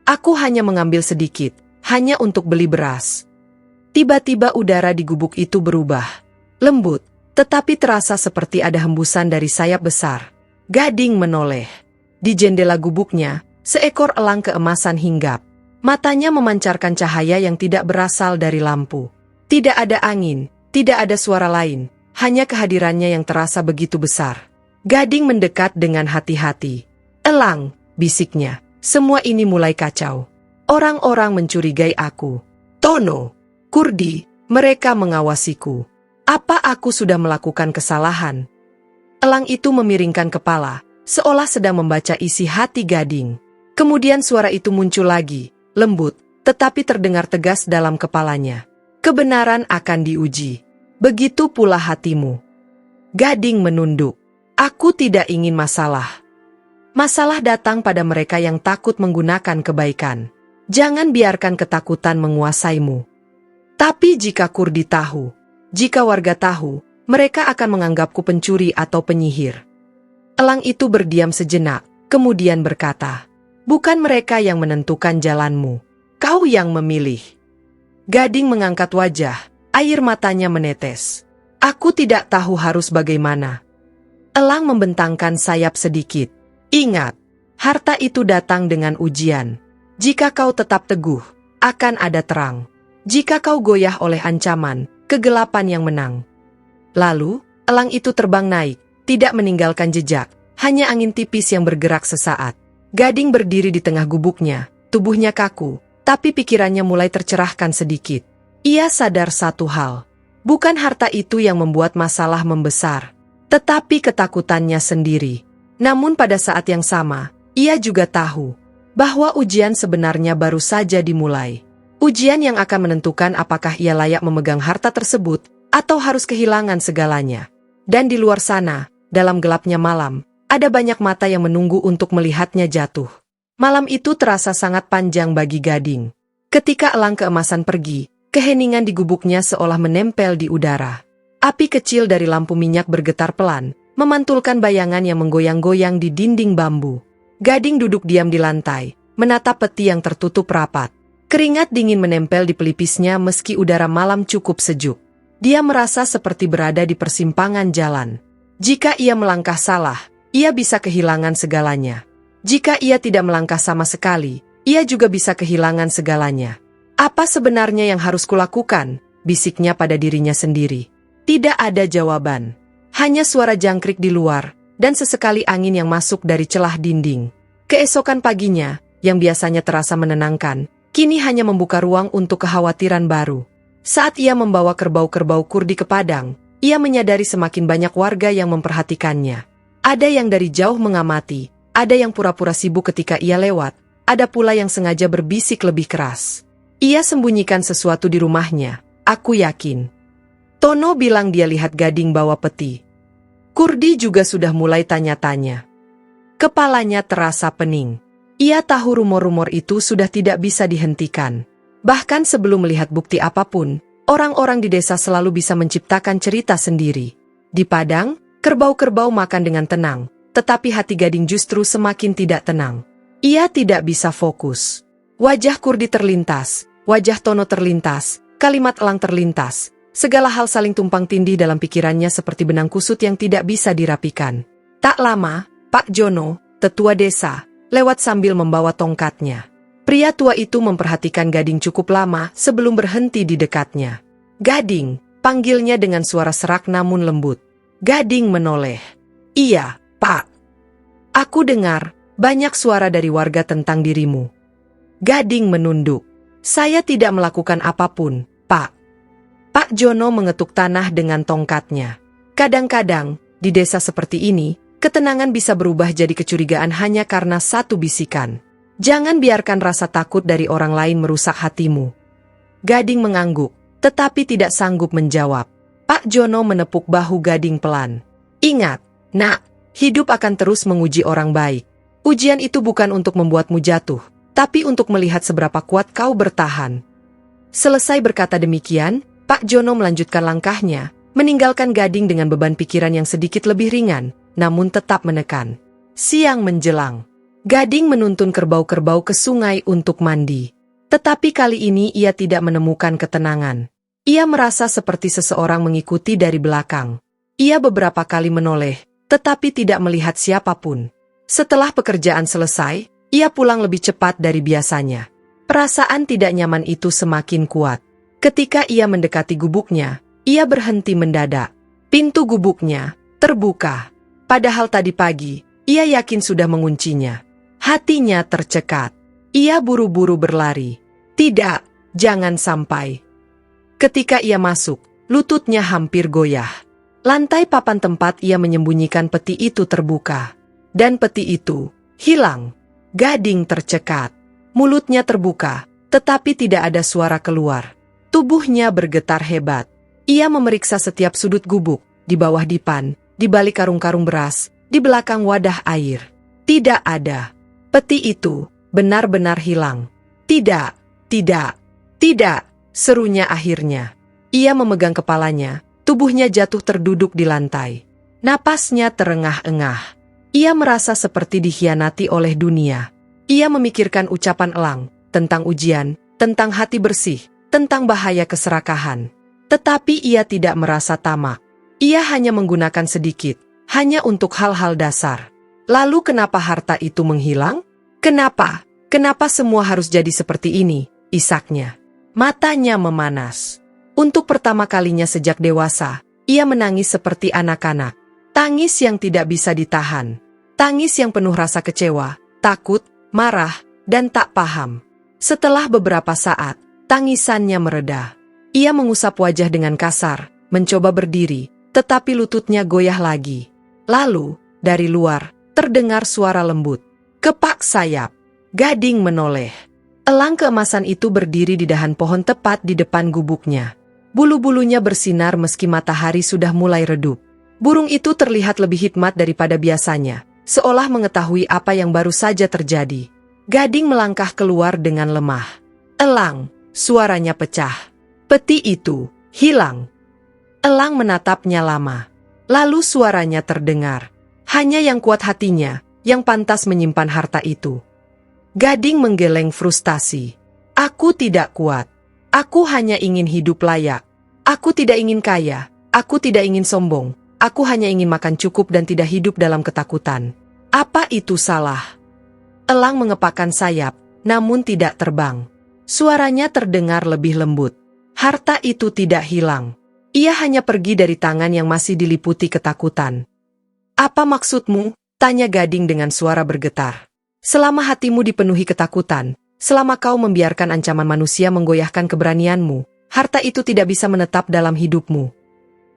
Aku hanya mengambil sedikit, hanya untuk beli beras. Tiba-tiba udara di gubuk itu berubah. Lembut, tetapi terasa seperti ada hembusan dari sayap besar. Gading menoleh. Di jendela gubuknya, seekor elang keemasan hinggap. Matanya memancarkan cahaya yang tidak berasal dari lampu. Tidak ada angin, tidak ada suara lain, hanya kehadirannya yang terasa begitu besar. Gading mendekat dengan hati-hati. Elang, bisiknya, semua ini mulai kacau. Orang-orang mencurigai aku. Tono, Kurdi, mereka mengawasiku. Apa aku sudah melakukan kesalahan? Elang itu memiringkan kepala, seolah sedang membaca isi hati Gading. Kemudian suara itu muncul lagi. Lembut, tetapi terdengar tegas dalam kepalanya. Kebenaran akan diuji. Begitu pula hatimu. Gading menunduk. Aku tidak ingin masalah. Masalah datang pada mereka yang takut menggunakan kebaikan. Jangan biarkan ketakutan menguasaimu. Tapi jika Kurdi tahu, jika warga tahu, mereka akan menganggapku pencuri atau penyihir. Elang itu berdiam sejenak, kemudian berkata, bukan mereka yang menentukan jalanmu. Kau yang memilih. Gading mengangkat wajah, air matanya menetes. Aku tidak tahu harus bagaimana. Elang membentangkan sayap sedikit. Ingat, harta itu datang dengan ujian. Jika kau tetap teguh, akan ada terang. Jika kau goyah oleh ancaman, kegelapan yang menang. Lalu, elang itu terbang naik, tidak meninggalkan jejak, hanya angin tipis yang bergerak sesaat. Gading berdiri di tengah gubuknya, tubuhnya kaku, tapi pikirannya mulai tercerahkan sedikit. Ia sadar satu hal, bukan harta itu yang membuat masalah membesar, tetapi ketakutannya sendiri. Namun pada saat yang sama, ia juga tahu bahwa ujian sebenarnya baru saja dimulai. Ujian yang akan menentukan apakah ia layak memegang harta tersebut atau harus kehilangan segalanya. Dan di luar sana, dalam gelapnya malam, ada banyak mata yang menunggu untuk melihatnya jatuh. Malam itu terasa sangat panjang bagi Gading. Ketika elang keemasan pergi, keheningan di gubuknya seolah menempel di udara. Api kecil dari lampu minyak bergetar pelan, memantulkan bayangan yang menggoyang-goyang di dinding bambu. Gading duduk diam di lantai, menatap peti yang tertutup rapat. Keringat dingin menempel di pelipisnya meski udara malam cukup sejuk. Dia merasa seperti berada di persimpangan jalan. Jika ia melangkah salah, ia bisa kehilangan segalanya. Jika ia tidak melangkah sama sekali, ia juga bisa kehilangan segalanya. Apa sebenarnya yang harus kulakukan? Bisiknya pada dirinya sendiri. Tidak ada jawaban. Hanya suara jangkrik di luar, dan sesekali angin yang masuk dari celah dinding. Keesokan paginya, yang biasanya terasa menenangkan, kini hanya membuka ruang untuk kekhawatiran baru. Saat ia membawa kerbau-kerbau Kurdi ke padang, ia menyadari semakin banyak warga yang memperhatikannya. Ada yang dari jauh mengamati, ada yang pura-pura sibuk ketika ia lewat, ada pula yang sengaja berbisik lebih keras. Ia sembunyikan sesuatu di rumahnya, aku yakin. Tono bilang dia lihat Gading bawa peti. Kurdi juga sudah mulai tanya-tanya. Kepalanya terasa pening. Ia tahu rumor-rumor itu sudah tidak bisa dihentikan. Bahkan sebelum melihat bukti apapun, orang-orang di desa selalu bisa menciptakan cerita sendiri. Di padang, kerbau-kerbau makan dengan tenang, tetapi hati Gading justru semakin tidak tenang. Ia tidak bisa fokus. Wajah Kurdi terlintas, wajah Tono terlintas, kalimat elang terlintas. Segala hal saling tumpang tindih dalam pikirannya seperti benang kusut yang tidak bisa dirapikan. Tak lama, Pak Jono, tetua desa, lewat sambil membawa tongkatnya. Pria tua itu memperhatikan Gading cukup lama sebelum berhenti di dekatnya. Gading, panggilnya dengan suara serak namun lembut. Gading menoleh. Iya, Pak. Aku dengar banyak suara dari warga tentang dirimu. Gading menunduk. Saya tidak melakukan apapun, Pak. Pak Jono mengetuk tanah dengan tongkatnya. Kadang-kadang, di desa seperti ini, ketenangan bisa berubah jadi kecurigaan hanya karena satu bisikan. Jangan biarkan rasa takut dari orang lain merusak hatimu. Gading mengangguk, tetapi tidak sanggup menjawab. Pak Jono menepuk bahu Gading pelan. Ingat, nak, hidup akan terus menguji orang baik. Ujian itu bukan untuk membuatmu jatuh, tapi untuk melihat seberapa kuat kau bertahan. Selesai berkata demikian, Pak Jono melanjutkan langkahnya, meninggalkan Gading dengan beban pikiran yang sedikit lebih ringan, namun tetap menekan. Siang menjelang. Gading menuntun kerbau-kerbau ke sungai untuk mandi. Tetapi kali ini ia tidak menemukan ketenangan. Ia merasa seperti seseorang mengikuti dari belakang. Ia beberapa kali menoleh, tetapi tidak melihat siapapun. Setelah pekerjaan selesai, ia pulang lebih cepat dari biasanya. Perasaan tidak nyaman itu semakin kuat. Ketika ia mendekati gubuknya, ia berhenti mendadak. Pintu gubuknya terbuka. Padahal tadi pagi, ia yakin sudah menguncinya. Hatinya tercekat. Ia buru-buru berlari. Tidak, jangan sampai. Ketika ia masuk, lututnya hampir goyah. Lantai papan tempat ia menyembunyikan peti itu terbuka. Dan peti itu hilang. Gading tercekat. Mulutnya terbuka, tetapi tidak ada suara keluar. Tubuhnya bergetar hebat. Ia memeriksa setiap sudut gubuk, di bawah dipan, di balik karung-karung beras, di belakang wadah air. Tidak ada. Peti itu benar-benar hilang. Tidak, tidak, tidak, serunya akhirnya. Ia memegang kepalanya, tubuhnya jatuh terduduk di lantai. Napasnya terengah-engah. Ia merasa seperti dikhianati oleh dunia. Ia memikirkan ucapan elang, tentang ujian, tentang hati bersih, tentang bahaya keserakahan. Tetapi ia tidak merasa tamak. Ia hanya menggunakan sedikit, hanya untuk hal-hal dasar. Lalu kenapa harta itu menghilang? Kenapa? Kenapa semua harus jadi seperti ini? Isaknya. Matanya memanas. Untuk pertama kalinya sejak dewasa, ia menangis seperti anak-anak. Tangis yang tidak bisa ditahan. Tangis yang penuh rasa kecewa, takut, marah, dan tak paham. Setelah beberapa saat, tangisannya mereda. Ia mengusap wajah dengan kasar, mencoba berdiri, tetapi lututnya goyah lagi. Lalu, dari luar, terdengar suara lembut. Kepak sayap. Gading menoleh. Elang keemasan itu berdiri di dahan pohon tepat di depan gubuknya. Bulu-bulunya bersinar meski matahari sudah mulai redup. Burung itu terlihat lebih hikmat daripada biasanya, seolah mengetahui apa yang baru saja terjadi. Gading melangkah keluar dengan lemah. Elang, suaranya pecah. Peti itu hilang. Elang menatapnya lama. Lalu suaranya terdengar. Hanya yang kuat hatinya, yang pantas menyimpan harta itu. Gading menggeleng frustasi. Aku tidak kuat. Aku hanya ingin hidup layak. Aku tidak ingin kaya. Aku tidak ingin sombong. Aku hanya ingin makan cukup dan tidak hidup dalam ketakutan. Apa itu salah? Elang mengepakkan sayap, namun tidak terbang. Suaranya terdengar lebih lembut. Harta itu tidak hilang. Ia hanya pergi dari tangan yang masih diliputi ketakutan. Apa maksudmu? Tanya Gading dengan suara bergetar. Selama hatimu dipenuhi ketakutan, selama kau membiarkan ancaman manusia menggoyahkan keberanianmu, harta itu tidak bisa menetap dalam hidupmu.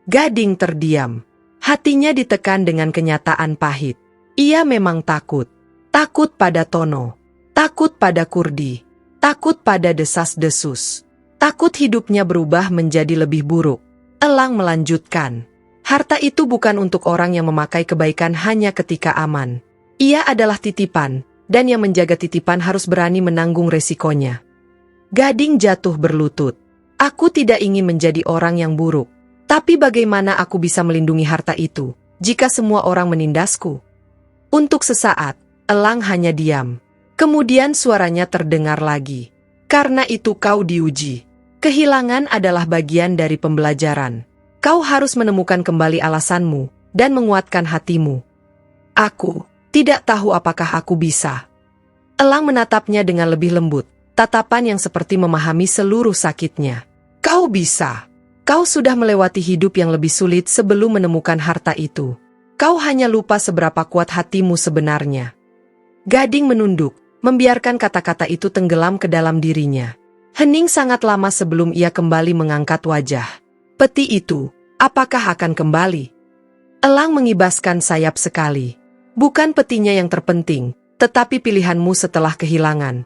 Gading terdiam. Hatinya ditekan dengan kenyataan pahit. Ia memang takut. Takut pada Tono. Takut pada Kurdi. Takut pada desas-desus. Takut hidupnya berubah menjadi lebih buruk. Elang melanjutkan. Harta itu bukan untuk orang yang memakai kebaikan hanya ketika aman. Ia adalah titipan, dan yang menjaga titipan harus berani menanggung resikonya. Gading jatuh berlutut. Aku tidak ingin menjadi orang yang buruk. Tapi bagaimana aku bisa melindungi harta itu, jika semua orang menindasku? Untuk sesaat, Elang hanya diam. Kemudian suaranya terdengar lagi. Karena itu kau diuji. Kehilangan adalah bagian dari pembelajaran. Kau harus menemukan kembali alasanmu, dan menguatkan hatimu. Aku tidak tahu apakah aku bisa. Elang menatapnya dengan lebih lembut, tatapan yang seperti memahami seluruh sakitnya. Kau bisa. Kau sudah melewati hidup yang lebih sulit sebelum menemukan harta itu. Kau hanya lupa seberapa kuat hatimu sebenarnya. Gading menunduk, membiarkan kata-kata itu tenggelam ke dalam dirinya. Hening sangat lama sebelum ia kembali mengangkat wajah. Peti itu, apakah akan kembali? Elang mengibaskan sayap sekali. Bukan petinya yang terpenting, tetapi pilihanmu setelah kehilangan.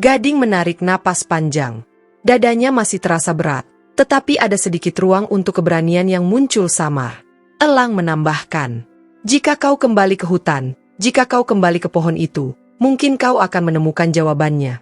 Gading menarik napas panjang. Dadanya masih terasa berat, tetapi ada sedikit ruang untuk keberanian yang muncul samar. Elang menambahkan, jika kau kembali ke hutan, jika kau kembali ke pohon itu, mungkin kau akan menemukan jawabannya.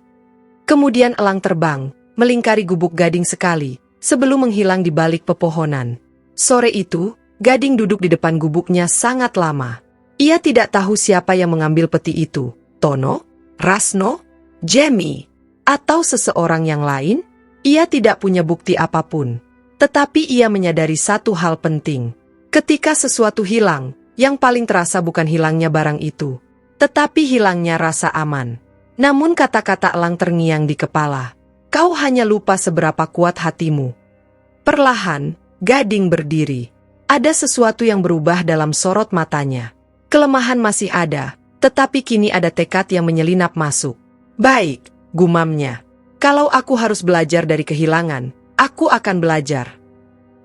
Kemudian elang terbang, melingkari gubuk Gading sekali, sebelum menghilang di balik pepohonan. Sore itu, Gading duduk di depan gubuknya sangat lama. Ia tidak tahu siapa yang mengambil peti itu, Tono, Rasno, Jemmy, atau seseorang yang lain. Ia tidak punya bukti apapun. Tetapi ia menyadari satu hal penting. Ketika sesuatu hilang, yang paling terasa bukan hilangnya barang itu, tetapi hilangnya rasa aman. Namun kata-kata elang terngiang di kepala. Kau hanya lupa seberapa kuat hatimu. Perlahan, Gading berdiri. Ada sesuatu yang berubah dalam sorot matanya. Kelemahan masih ada, tetapi kini ada tekad yang menyelinap masuk. Baik, gumamnya. Kalau aku harus belajar dari kehilangan, aku akan belajar.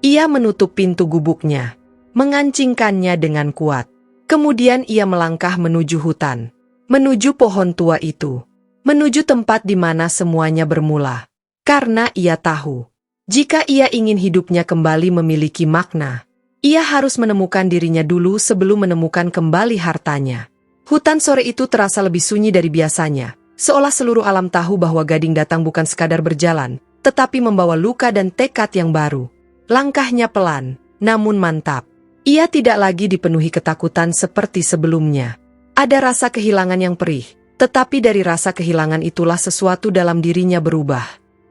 Ia menutup pintu gubuknya, mengancingkannya dengan kuat. Kemudian ia melangkah menuju hutan. Menuju pohon tua itu. Menuju tempat di mana semuanya bermula. Karena ia tahu, jika ia ingin hidupnya kembali memiliki makna, ia harus menemukan dirinya dulu sebelum menemukan kembali hartanya. Hutan sore itu terasa lebih sunyi dari biasanya, seolah seluruh alam tahu bahwa Gading datang bukan sekadar berjalan, tetapi membawa luka dan tekad yang baru. Langkahnya pelan, namun mantap. Ia tidak lagi dipenuhi ketakutan seperti sebelumnya. Ada rasa kehilangan yang perih, tetapi dari rasa kehilangan itulah sesuatu dalam dirinya berubah.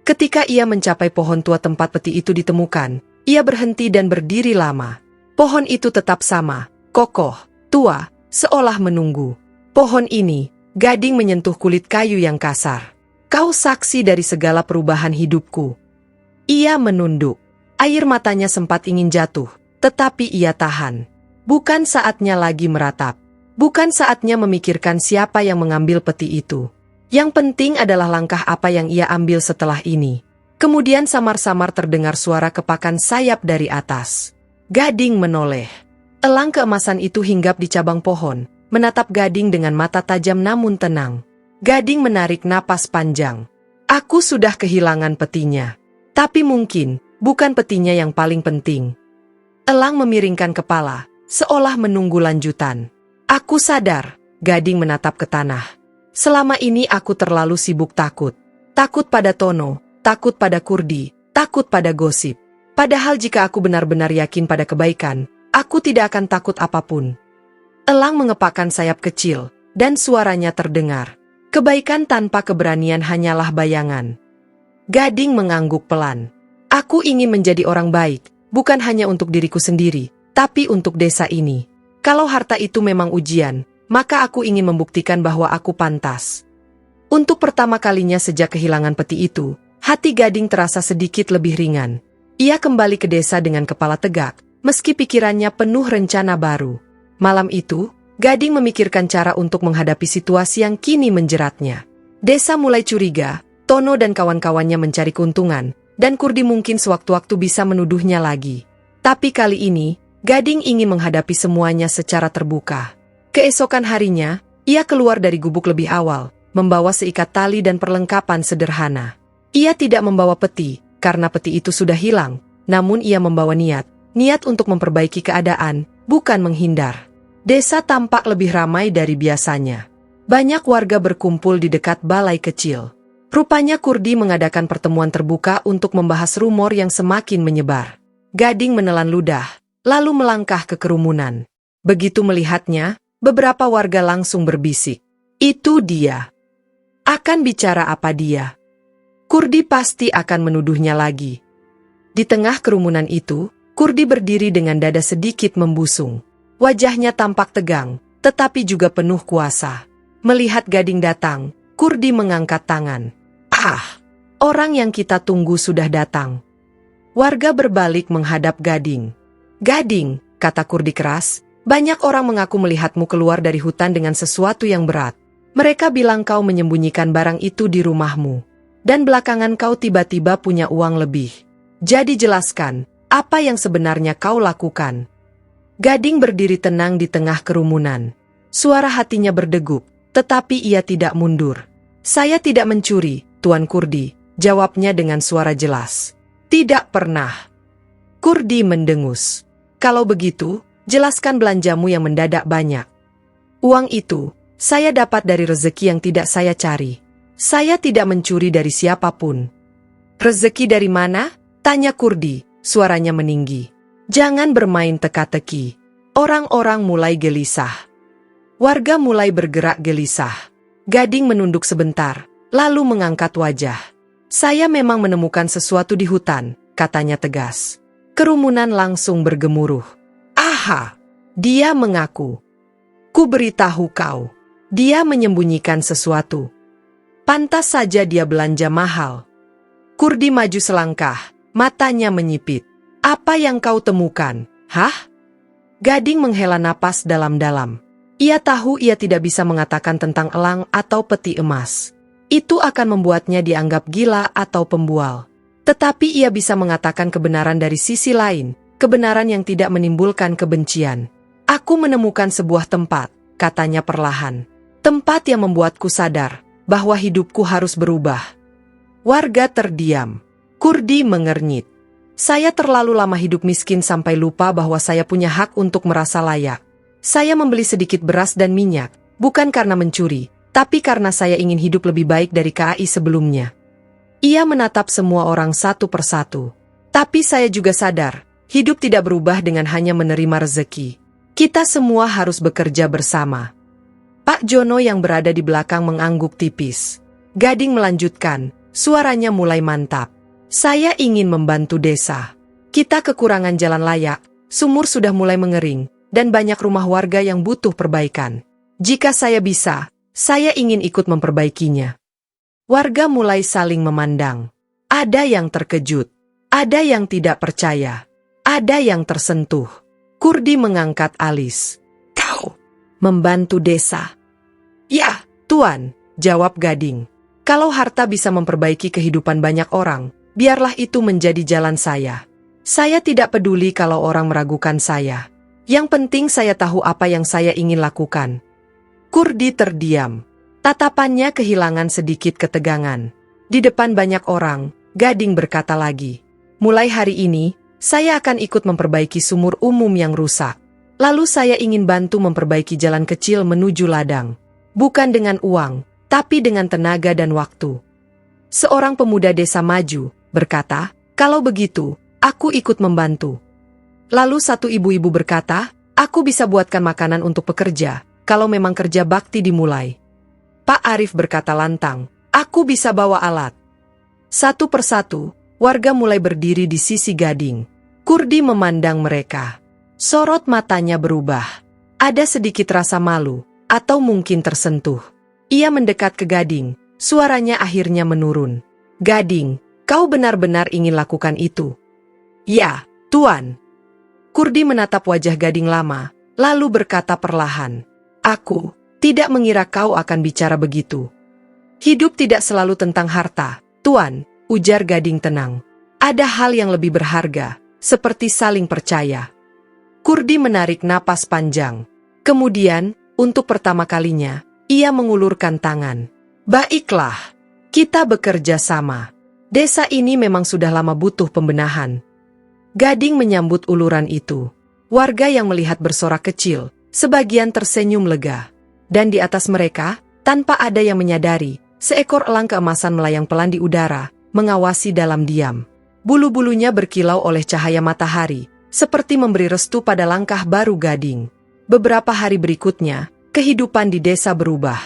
Ketika ia mencapai pohon tua tempat peti itu ditemukan, ia berhenti dan berdiri lama. Pohon itu tetap sama, kokoh, tua, seolah menunggu. Pohon ini, Gading menyentuh kulit kayu yang kasar. Kau saksi dari segala perubahan hidupku. Ia menunduk. Air matanya sempat ingin jatuh, tetapi ia tahan. Bukan saatnya lagi meratap. Bukan saatnya memikirkan siapa yang mengambil peti itu. Yang penting adalah langkah apa yang ia ambil setelah ini. Kemudian samar-samar terdengar suara kepakan sayap dari atas. Gading menoleh. Elang keemasan itu hinggap di cabang pohon, menatap Gading dengan mata tajam namun tenang. Gading menarik napas panjang. Aku sudah kehilangan petinya. Tapi mungkin, bukan petinya yang paling penting. Elang memiringkan kepala, seolah menunggu lanjutan. Aku sadar, Gading menatap ke tanah. Selama ini aku terlalu sibuk takut. Takut pada Tono, takut pada Kurdi, takut pada gosip. Padahal jika aku benar-benar yakin pada kebaikan, aku tidak akan takut apapun. Elang mengepakkan sayap kecil, dan suaranya terdengar. Kebaikan tanpa keberanian hanyalah bayangan. Gading mengangguk pelan. Aku ingin menjadi orang baik, bukan hanya untuk diriku sendiri, tapi untuk desa ini. Kalau harta itu memang ujian, maka aku ingin membuktikan bahwa aku pantas. Untuk pertama kalinya sejak kehilangan peti itu, hati Gading terasa sedikit lebih ringan. Ia kembali ke desa dengan kepala tegak, meski pikirannya penuh rencana baru. Malam itu, Gading memikirkan cara untuk menghadapi situasi yang kini menjeratnya. Desa mulai curiga, Tono dan kawan-kawannya mencari keuntungan, dan Kurdi mungkin sewaktu-waktu bisa menuduhnya lagi. Tapi kali ini, Gading ingin menghadapi semuanya secara terbuka. Keesokan harinya, ia keluar dari gubuk lebih awal, membawa seikat tali dan perlengkapan sederhana. Ia tidak membawa peti, karena peti itu sudah hilang, namun ia membawa niat untuk memperbaiki keadaan, bukan menghindar. Desa tampak lebih ramai dari biasanya. Banyak warga berkumpul di dekat balai kecil. Rupanya Kurdi mengadakan pertemuan terbuka untuk membahas rumor yang semakin menyebar. Gading menelan ludah, lalu melangkah ke kerumunan. Begitu melihatnya, beberapa warga langsung berbisik. Itu dia. Akan bicara apa dia? Kurdi pasti akan menuduhnya lagi. Di tengah kerumunan itu, Kurdi berdiri dengan dada sedikit membusung. Wajahnya tampak tegang, tetapi juga penuh kuasa. Melihat Gading datang, Kurdi mengangkat tangan. Ah, orang yang kita tunggu sudah datang. Warga berbalik menghadap Gading. Gading, kata Kurdi keras, banyak orang mengaku melihatmu keluar dari hutan dengan sesuatu yang berat. Mereka bilang kau menyembunyikan barang itu di rumahmu. Dan belakangan kau tiba-tiba punya uang lebih. Jadi jelaskan, apa yang sebenarnya kau lakukan? Gading berdiri tenang di tengah kerumunan. Suara hatinya berdegup, tetapi ia tidak mundur. Saya tidak mencuri, Tuan Kurdi, jawabnya dengan suara jelas. Tidak pernah. Kurdi mendengus. Kalau begitu, jelaskan belanjamu yang mendadak banyak. Uang itu, saya dapat dari rezeki yang tidak saya cari. Saya tidak mencuri dari siapapun. Rezeki dari mana? Tanya Kurdi, suaranya meninggi. Jangan bermain teka-teki. Orang-orang mulai gelisah. Warga mulai bergerak gelisah. Gading menunduk sebentar, lalu mengangkat wajah. Saya memang menemukan sesuatu di hutan, katanya tegas. Kerumunan langsung bergemuruh. Aha! Dia mengaku. Ku beritahu kau. Dia menyembunyikan sesuatu. Pantas saja dia belanja mahal. Kurdi maju selangkah, matanya menyipit. Apa yang kau temukan? Hah? Gading menghela napas dalam-dalam. Ia tahu ia tidak bisa mengatakan tentang elang atau peti emas. Itu akan membuatnya dianggap gila atau pembual. Tetapi ia bisa mengatakan kebenaran dari sisi lain, kebenaran yang tidak menimbulkan kebencian. Aku menemukan sebuah tempat, katanya perlahan. Tempat yang membuatku sadar bahwa hidupku harus berubah. Warga terdiam. Kurdi mengernyit. Saya terlalu lama hidup miskin sampai lupa bahwa saya punya hak untuk merasa layak. Saya membeli sedikit beras dan minyak, bukan karena mencuri, tapi karena saya ingin hidup lebih baik dari KAI sebelumnya. Ia menatap semua orang satu persatu. Tapi saya juga sadar, hidup tidak berubah dengan hanya menerima rezeki. Kita semua harus bekerja bersama. Pak Jono yang berada di belakang mengangguk tipis. Gading melanjutkan, suaranya mulai mantap. Saya ingin membantu desa. Kita kekurangan jalan layak, sumur sudah mulai mengering, dan banyak rumah warga yang butuh perbaikan. Jika saya bisa, saya ingin ikut memperbaikinya. Warga mulai saling memandang. Ada yang terkejut, ada yang tidak percaya, ada yang tersentuh. Kurdi mengangkat alis. Kau membantu desa? Ya, Tuan, jawab Gading. Kalau harta bisa memperbaiki kehidupan banyak orang, biarlah itu menjadi jalan saya. Saya tidak peduli kalau orang meragukan saya. Yang penting saya tahu apa yang saya ingin lakukan. Kurdi terdiam. Tatapannya kehilangan sedikit ketegangan. Di depan banyak orang, Gading berkata lagi. Mulai hari ini, saya akan ikut memperbaiki sumur umum yang rusak. Lalu saya ingin bantu memperbaiki jalan kecil menuju ladang. Bukan dengan uang, tapi dengan tenaga dan waktu. Seorang pemuda desa maju, berkata, kalau begitu, aku ikut membantu. Lalu satu ibu-ibu berkata, aku bisa buatkan makanan untuk pekerja, kalau memang kerja bakti dimulai. Pak Arif berkata lantang, aku bisa bawa alat. Satu persatu, warga mulai berdiri di sisi Gading. Kurdi memandang mereka. Sorot matanya berubah. Ada sedikit rasa malu, atau mungkin tersentuh. Ia mendekat ke Gading, suaranya akhirnya menurun. Gading, kau benar-benar ingin lakukan itu? Ya, Tuan. Kurdi menatap wajah Gading lama, lalu berkata perlahan. Aku tidak mengira kau akan bicara begitu. Hidup tidak selalu tentang harta, Tuan, ujar Gading tenang. Ada hal yang lebih berharga, seperti saling percaya. Kurdi menarik napas panjang. Kemudian, untuk pertama kalinya, ia mengulurkan tangan. Baiklah, kita bekerja sama. Desa ini memang sudah lama butuh pembenahan. Gading menyambut uluran itu. Warga yang melihat bersorak kecil, sebagian tersenyum lega. Dan di atas mereka, tanpa ada yang menyadari, seekor elang keemasan melayang pelan di udara, mengawasi dalam diam. Bulu-bulunya berkilau oleh cahaya matahari, seperti memberi restu pada langkah baru Gading. Beberapa hari berikutnya, kehidupan di desa berubah.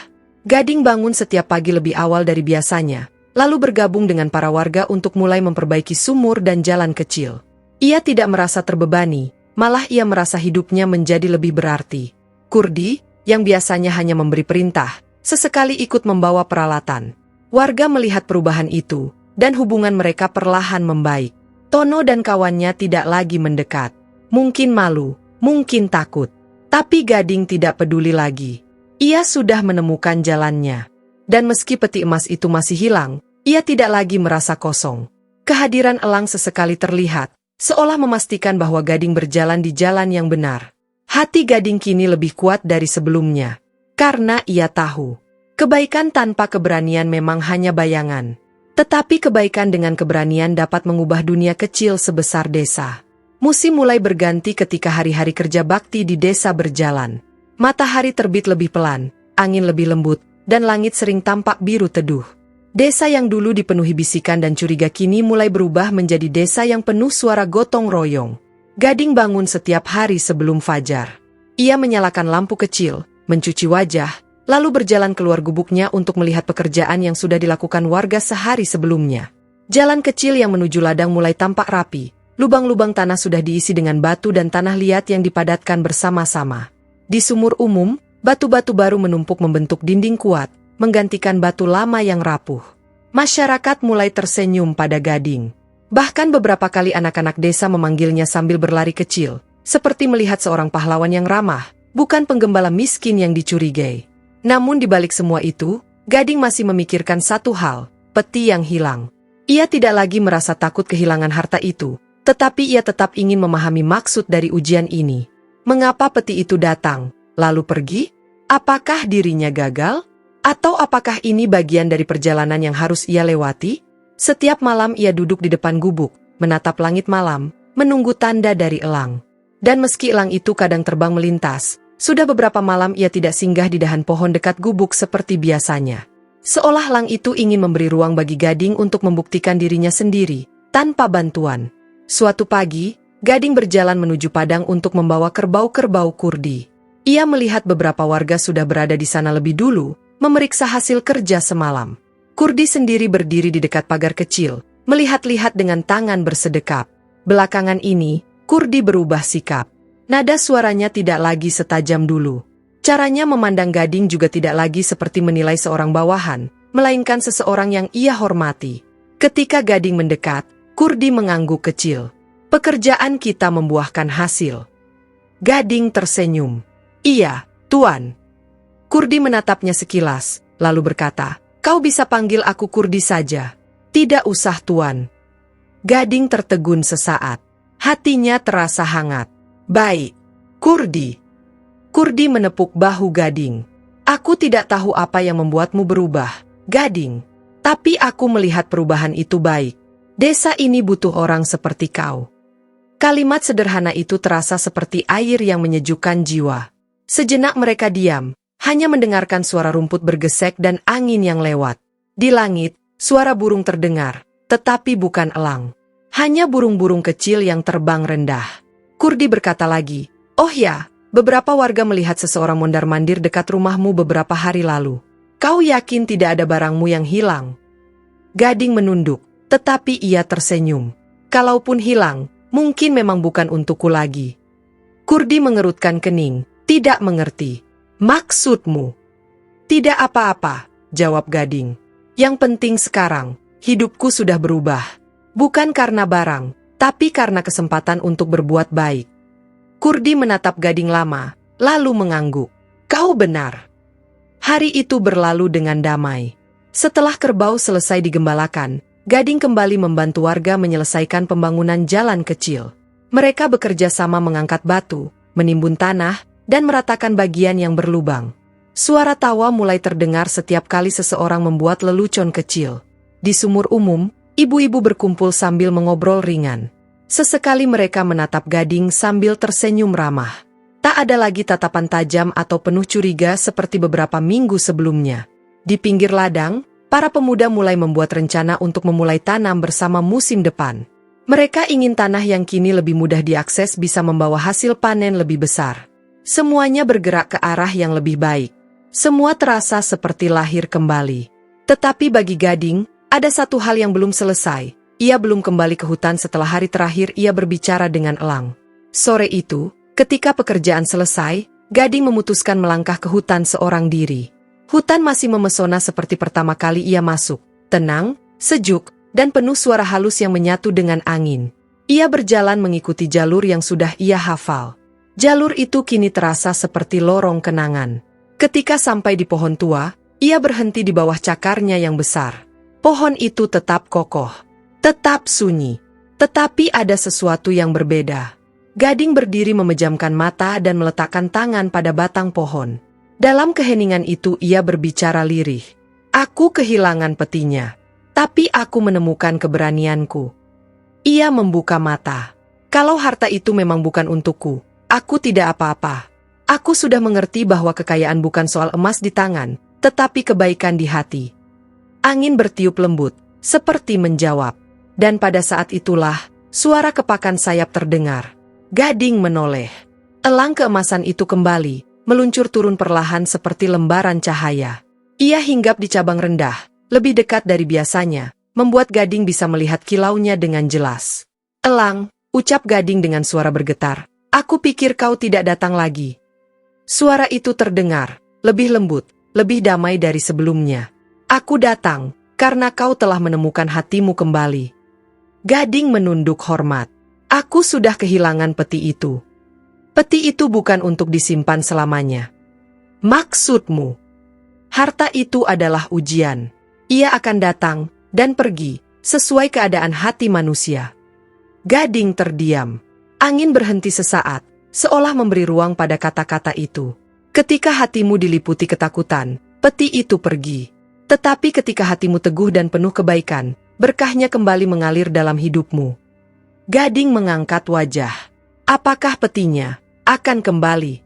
Gading bangun setiap pagi lebih awal dari biasanya, lalu bergabung dengan para warga untuk mulai memperbaiki sumur dan jalan kecil. Ia tidak merasa terbebani, malah ia merasa hidupnya menjadi lebih berarti. Kurdi, yang biasanya hanya memberi perintah, sesekali ikut membawa peralatan. Warga melihat perubahan itu, dan hubungan mereka perlahan membaik. Tono dan kawannya tidak lagi mendekat. Mungkin malu, mungkin takut. Tapi Gading tidak peduli lagi. Ia sudah menemukan jalannya. Dan meski peti emas itu masih hilang, ia tidak lagi merasa kosong. Kehadiran elang sesekali terlihat, seolah memastikan bahwa Gading berjalan di jalan yang benar. Hati Gading kini lebih kuat dari sebelumnya. Karena ia tahu, kebaikan tanpa keberanian memang hanya bayangan. Tetapi kebaikan dengan keberanian dapat mengubah dunia kecil sebesar desa. Musim mulai berganti ketika hari-hari kerja bakti di desa berjalan. Matahari terbit lebih pelan, angin lebih lembut, dan langit sering tampak biru teduh. Desa yang dulu dipenuhi bisikan dan curiga kini mulai berubah menjadi desa yang penuh suara gotong royong. Gading bangun setiap hari sebelum fajar. Ia menyalakan lampu kecil, mencuci wajah, lalu berjalan keluar gubuknya untuk melihat pekerjaan yang sudah dilakukan warga sehari sebelumnya. Jalan kecil yang menuju ladang mulai tampak rapi, lubang-lubang tanah sudah diisi dengan batu dan tanah liat yang dipadatkan bersama-sama. Di sumur umum, batu-batu baru menumpuk membentuk dinding kuat, menggantikan batu lama yang rapuh. Masyarakat mulai tersenyum pada Gading. Bahkan beberapa kali anak-anak desa memanggilnya sambil berlari kecil, seperti melihat seorang pahlawan yang ramah, bukan penggembala miskin yang dicurigai. Namun di balik semua itu, Gading masih memikirkan satu hal, peti yang hilang. Ia tidak lagi merasa takut kehilangan harta itu, tetapi ia tetap ingin memahami maksud dari ujian ini. Mengapa peti itu datang, lalu pergi? Apakah dirinya gagal? Atau apakah ini bagian dari perjalanan yang harus ia lewati? Setiap malam ia duduk di depan gubuk, menatap langit malam, menunggu tanda dari elang. Dan meski elang itu kadang terbang melintas, sudah beberapa malam ia tidak singgah di dahan pohon dekat gubuk seperti biasanya. Seolah elang itu ingin memberi ruang bagi Gading untuk membuktikan dirinya sendiri, tanpa bantuan. Suatu pagi, Gading berjalan menuju padang untuk membawa kerbau-kerbau Kurdi. Ia melihat beberapa warga sudah berada di sana lebih dulu, memeriksa hasil kerja semalam. Kurdi sendiri berdiri di dekat pagar kecil, melihat-lihat dengan tangan bersedekap. Belakangan ini, Kurdi berubah sikap. Nada suaranya tidak lagi setajam dulu. Caranya memandang Gading juga tidak lagi seperti menilai seorang bawahan, melainkan seseorang yang ia hormati. Ketika Gading mendekat, Kurdi mengangguk kecil. Pekerjaan kita membuahkan hasil. Gading tersenyum. Iya, Tuan. Kurdi menatapnya sekilas, lalu berkata, kau bisa panggil aku Kurdi saja. Tidak usah Tuan. Gading tertegun sesaat. Hatinya terasa hangat. Baik, Kurdi. Kurdi menepuk bahu Gading. Aku tidak tahu apa yang membuatmu berubah, Gading. Tapi aku melihat perubahan itu baik. Desa ini butuh orang seperti kau. Kalimat sederhana itu terasa seperti air yang menyejukkan jiwa. Sejenak mereka diam, hanya mendengarkan suara rumput bergesek dan angin yang lewat. Di langit, suara burung terdengar, tetapi bukan elang. Hanya burung-burung kecil yang terbang rendah. Kurdi berkata lagi, oh ya, beberapa warga melihat seseorang mondar-mandir dekat rumahmu beberapa hari lalu. Kau yakin tidak ada barangmu yang hilang? Gading menunduk, tetapi ia tersenyum. Kalaupun hilang, mungkin memang bukan untukku lagi. Kurdi mengerutkan kening, tidak mengerti. Maksudmu? Tidak apa-apa, jawab Gading. Yang penting sekarang, hidupku sudah berubah. Bukan karena barang, tapi karena kesempatan untuk berbuat baik. Kurdi menatap Gading lama, lalu mengangguk. Kau benar. Hari itu berlalu dengan damai. Setelah kerbau selesai digembalakan, Gading kembali membantu warga menyelesaikan pembangunan jalan kecil. Mereka bekerja sama mengangkat batu, menimbun tanah, dan meratakan bagian yang berlubang. Suara tawa mulai terdengar setiap kali seseorang membuat lelucon kecil. Di sumur umum, ibu-ibu berkumpul sambil mengobrol ringan. Sesekali mereka menatap Gading sambil tersenyum ramah. Tak ada lagi tatapan tajam atau penuh curiga seperti beberapa minggu sebelumnya. Di pinggir ladang, para pemuda mulai membuat rencana untuk memulai tanam bersama musim depan. Mereka ingin tanah yang kini lebih mudah diakses bisa membawa hasil panen lebih besar. Semuanya bergerak ke arah yang lebih baik. Semua terasa seperti lahir kembali. Tetapi bagi Gading, ada satu hal yang belum selesai. Ia belum kembali ke hutan setelah hari terakhir ia berbicara dengan elang. Sore itu, ketika pekerjaan selesai, Gading memutuskan melangkah ke hutan seorang diri. Hutan masih memesona seperti pertama kali ia masuk. Tenang, sejuk, dan penuh suara halus yang menyatu dengan angin. Ia berjalan mengikuti jalur yang sudah ia hafal. Jalur itu kini terasa seperti lorong kenangan. Ketika sampai di pohon tua, ia berhenti di bawah cakarnya yang besar. Pohon itu tetap kokoh, tetap sunyi. Tetapi ada sesuatu yang berbeda. Gading berdiri memejamkan mata dan meletakkan tangan pada batang pohon. Dalam keheningan itu ia berbicara lirih. Aku kehilangan petinya, tapi aku menemukan keberanianku. Ia membuka mata. Kalau harta itu memang bukan untukku, aku tidak apa-apa. Aku sudah mengerti bahwa kekayaan bukan soal emas di tangan, tetapi kebaikan di hati. Angin bertiup lembut, seperti menjawab. Dan pada saat itulah, suara kepakan sayap terdengar. Gading menoleh. Elang keemasan itu kembali, meluncur turun perlahan seperti lembaran cahaya. Ia hinggap di cabang rendah, lebih dekat dari biasanya, membuat Gading bisa melihat kilaunya dengan jelas. Elang, ucap Gading dengan suara bergetar. Aku pikir kau tidak datang lagi. Suara itu terdengar, lebih lembut, lebih damai dari sebelumnya. Aku datang, karena kau telah menemukan hatimu kembali. Gading menunduk hormat. Aku sudah kehilangan peti itu. Peti itu bukan untuk disimpan selamanya. Maksudmu? Harta itu adalah ujian. Ia akan datang dan pergi, sesuai keadaan hati manusia. Gading terdiam. Angin berhenti sesaat, seolah memberi ruang pada kata-kata itu. Ketika hatimu diliputi ketakutan, peti itu pergi. Tetapi ketika hatimu teguh dan penuh kebaikan, berkahnya kembali mengalir dalam hidupmu. Gading mengangkat wajah. Apakah petinya akan kembali?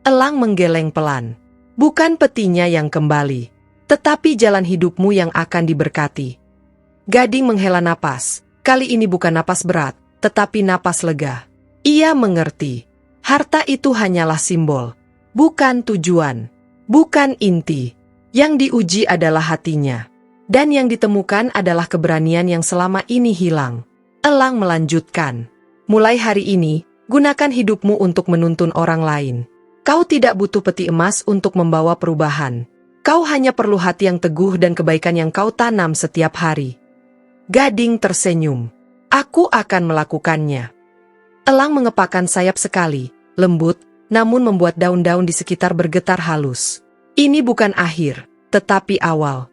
Elang menggeleng pelan. Bukan petinya yang kembali, tetapi jalan hidupmu yang akan diberkati. Gading menghela napas. Kali ini bukan napas berat, tetapi napas lega. Ia mengerti. Harta itu hanyalah simbol, bukan tujuan, bukan inti. Yang diuji adalah hatinya. Dan yang ditemukan adalah keberanian yang selama ini hilang. Elang melanjutkan. Mulai hari ini, gunakan hidupmu untuk menuntun orang lain. Kau tidak butuh peti emas untuk membawa perubahan. Kau hanya perlu hati yang teguh dan kebaikan yang kau tanam setiap hari. Gading tersenyum. Aku akan melakukannya. Elang mengepakkan sayap sekali, lembut, namun membuat daun-daun di sekitar bergetar halus. Ini bukan akhir, tetapi awal.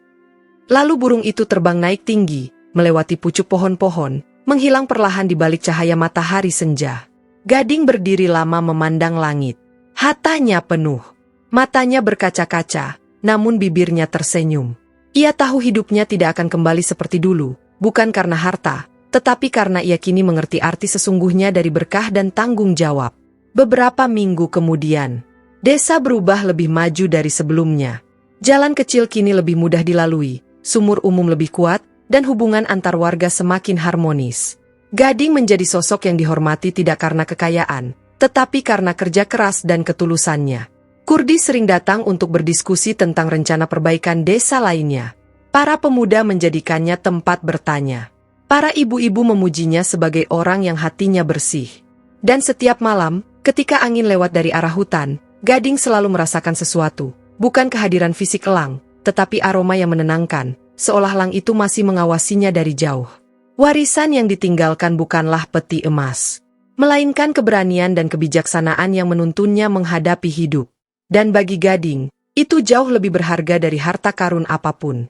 Lalu burung itu terbang naik tinggi, melewati pucuk pohon-pohon, menghilang perlahan di balik cahaya matahari senja. Gading berdiri lama memandang langit. Hatanya penuh. Matanya berkaca-kaca, namun bibirnya tersenyum. Ia tahu hidupnya tidak akan kembali seperti dulu, bukan karena harta, tetapi karena ia kini mengerti arti sesungguhnya dari berkah dan tanggung jawab. Beberapa minggu kemudian, desa berubah lebih maju dari sebelumnya. Jalan kecil kini lebih mudah dilalui, sumur umum lebih kuat, dan hubungan antar warga semakin harmonis. Gading menjadi sosok yang dihormati tidak karena kekayaan, tetapi karena kerja keras dan ketulusannya. Kurdi sering datang untuk berdiskusi tentang rencana perbaikan desa lainnya. Para pemuda menjadikannya tempat bertanya. Para ibu-ibu memujinya sebagai orang yang hatinya bersih. Dan setiap malam, ketika angin lewat dari arah hutan, Gading selalu merasakan sesuatu. Bukan kehadiran fisik elang, tetapi aroma yang menenangkan, seolah elang itu masih mengawasinya dari jauh. Warisan yang ditinggalkan bukanlah peti emas, melainkan keberanian dan kebijaksanaan yang menuntunnya menghadapi hidup. Dan bagi Gading, itu jauh lebih berharga dari harta karun apapun.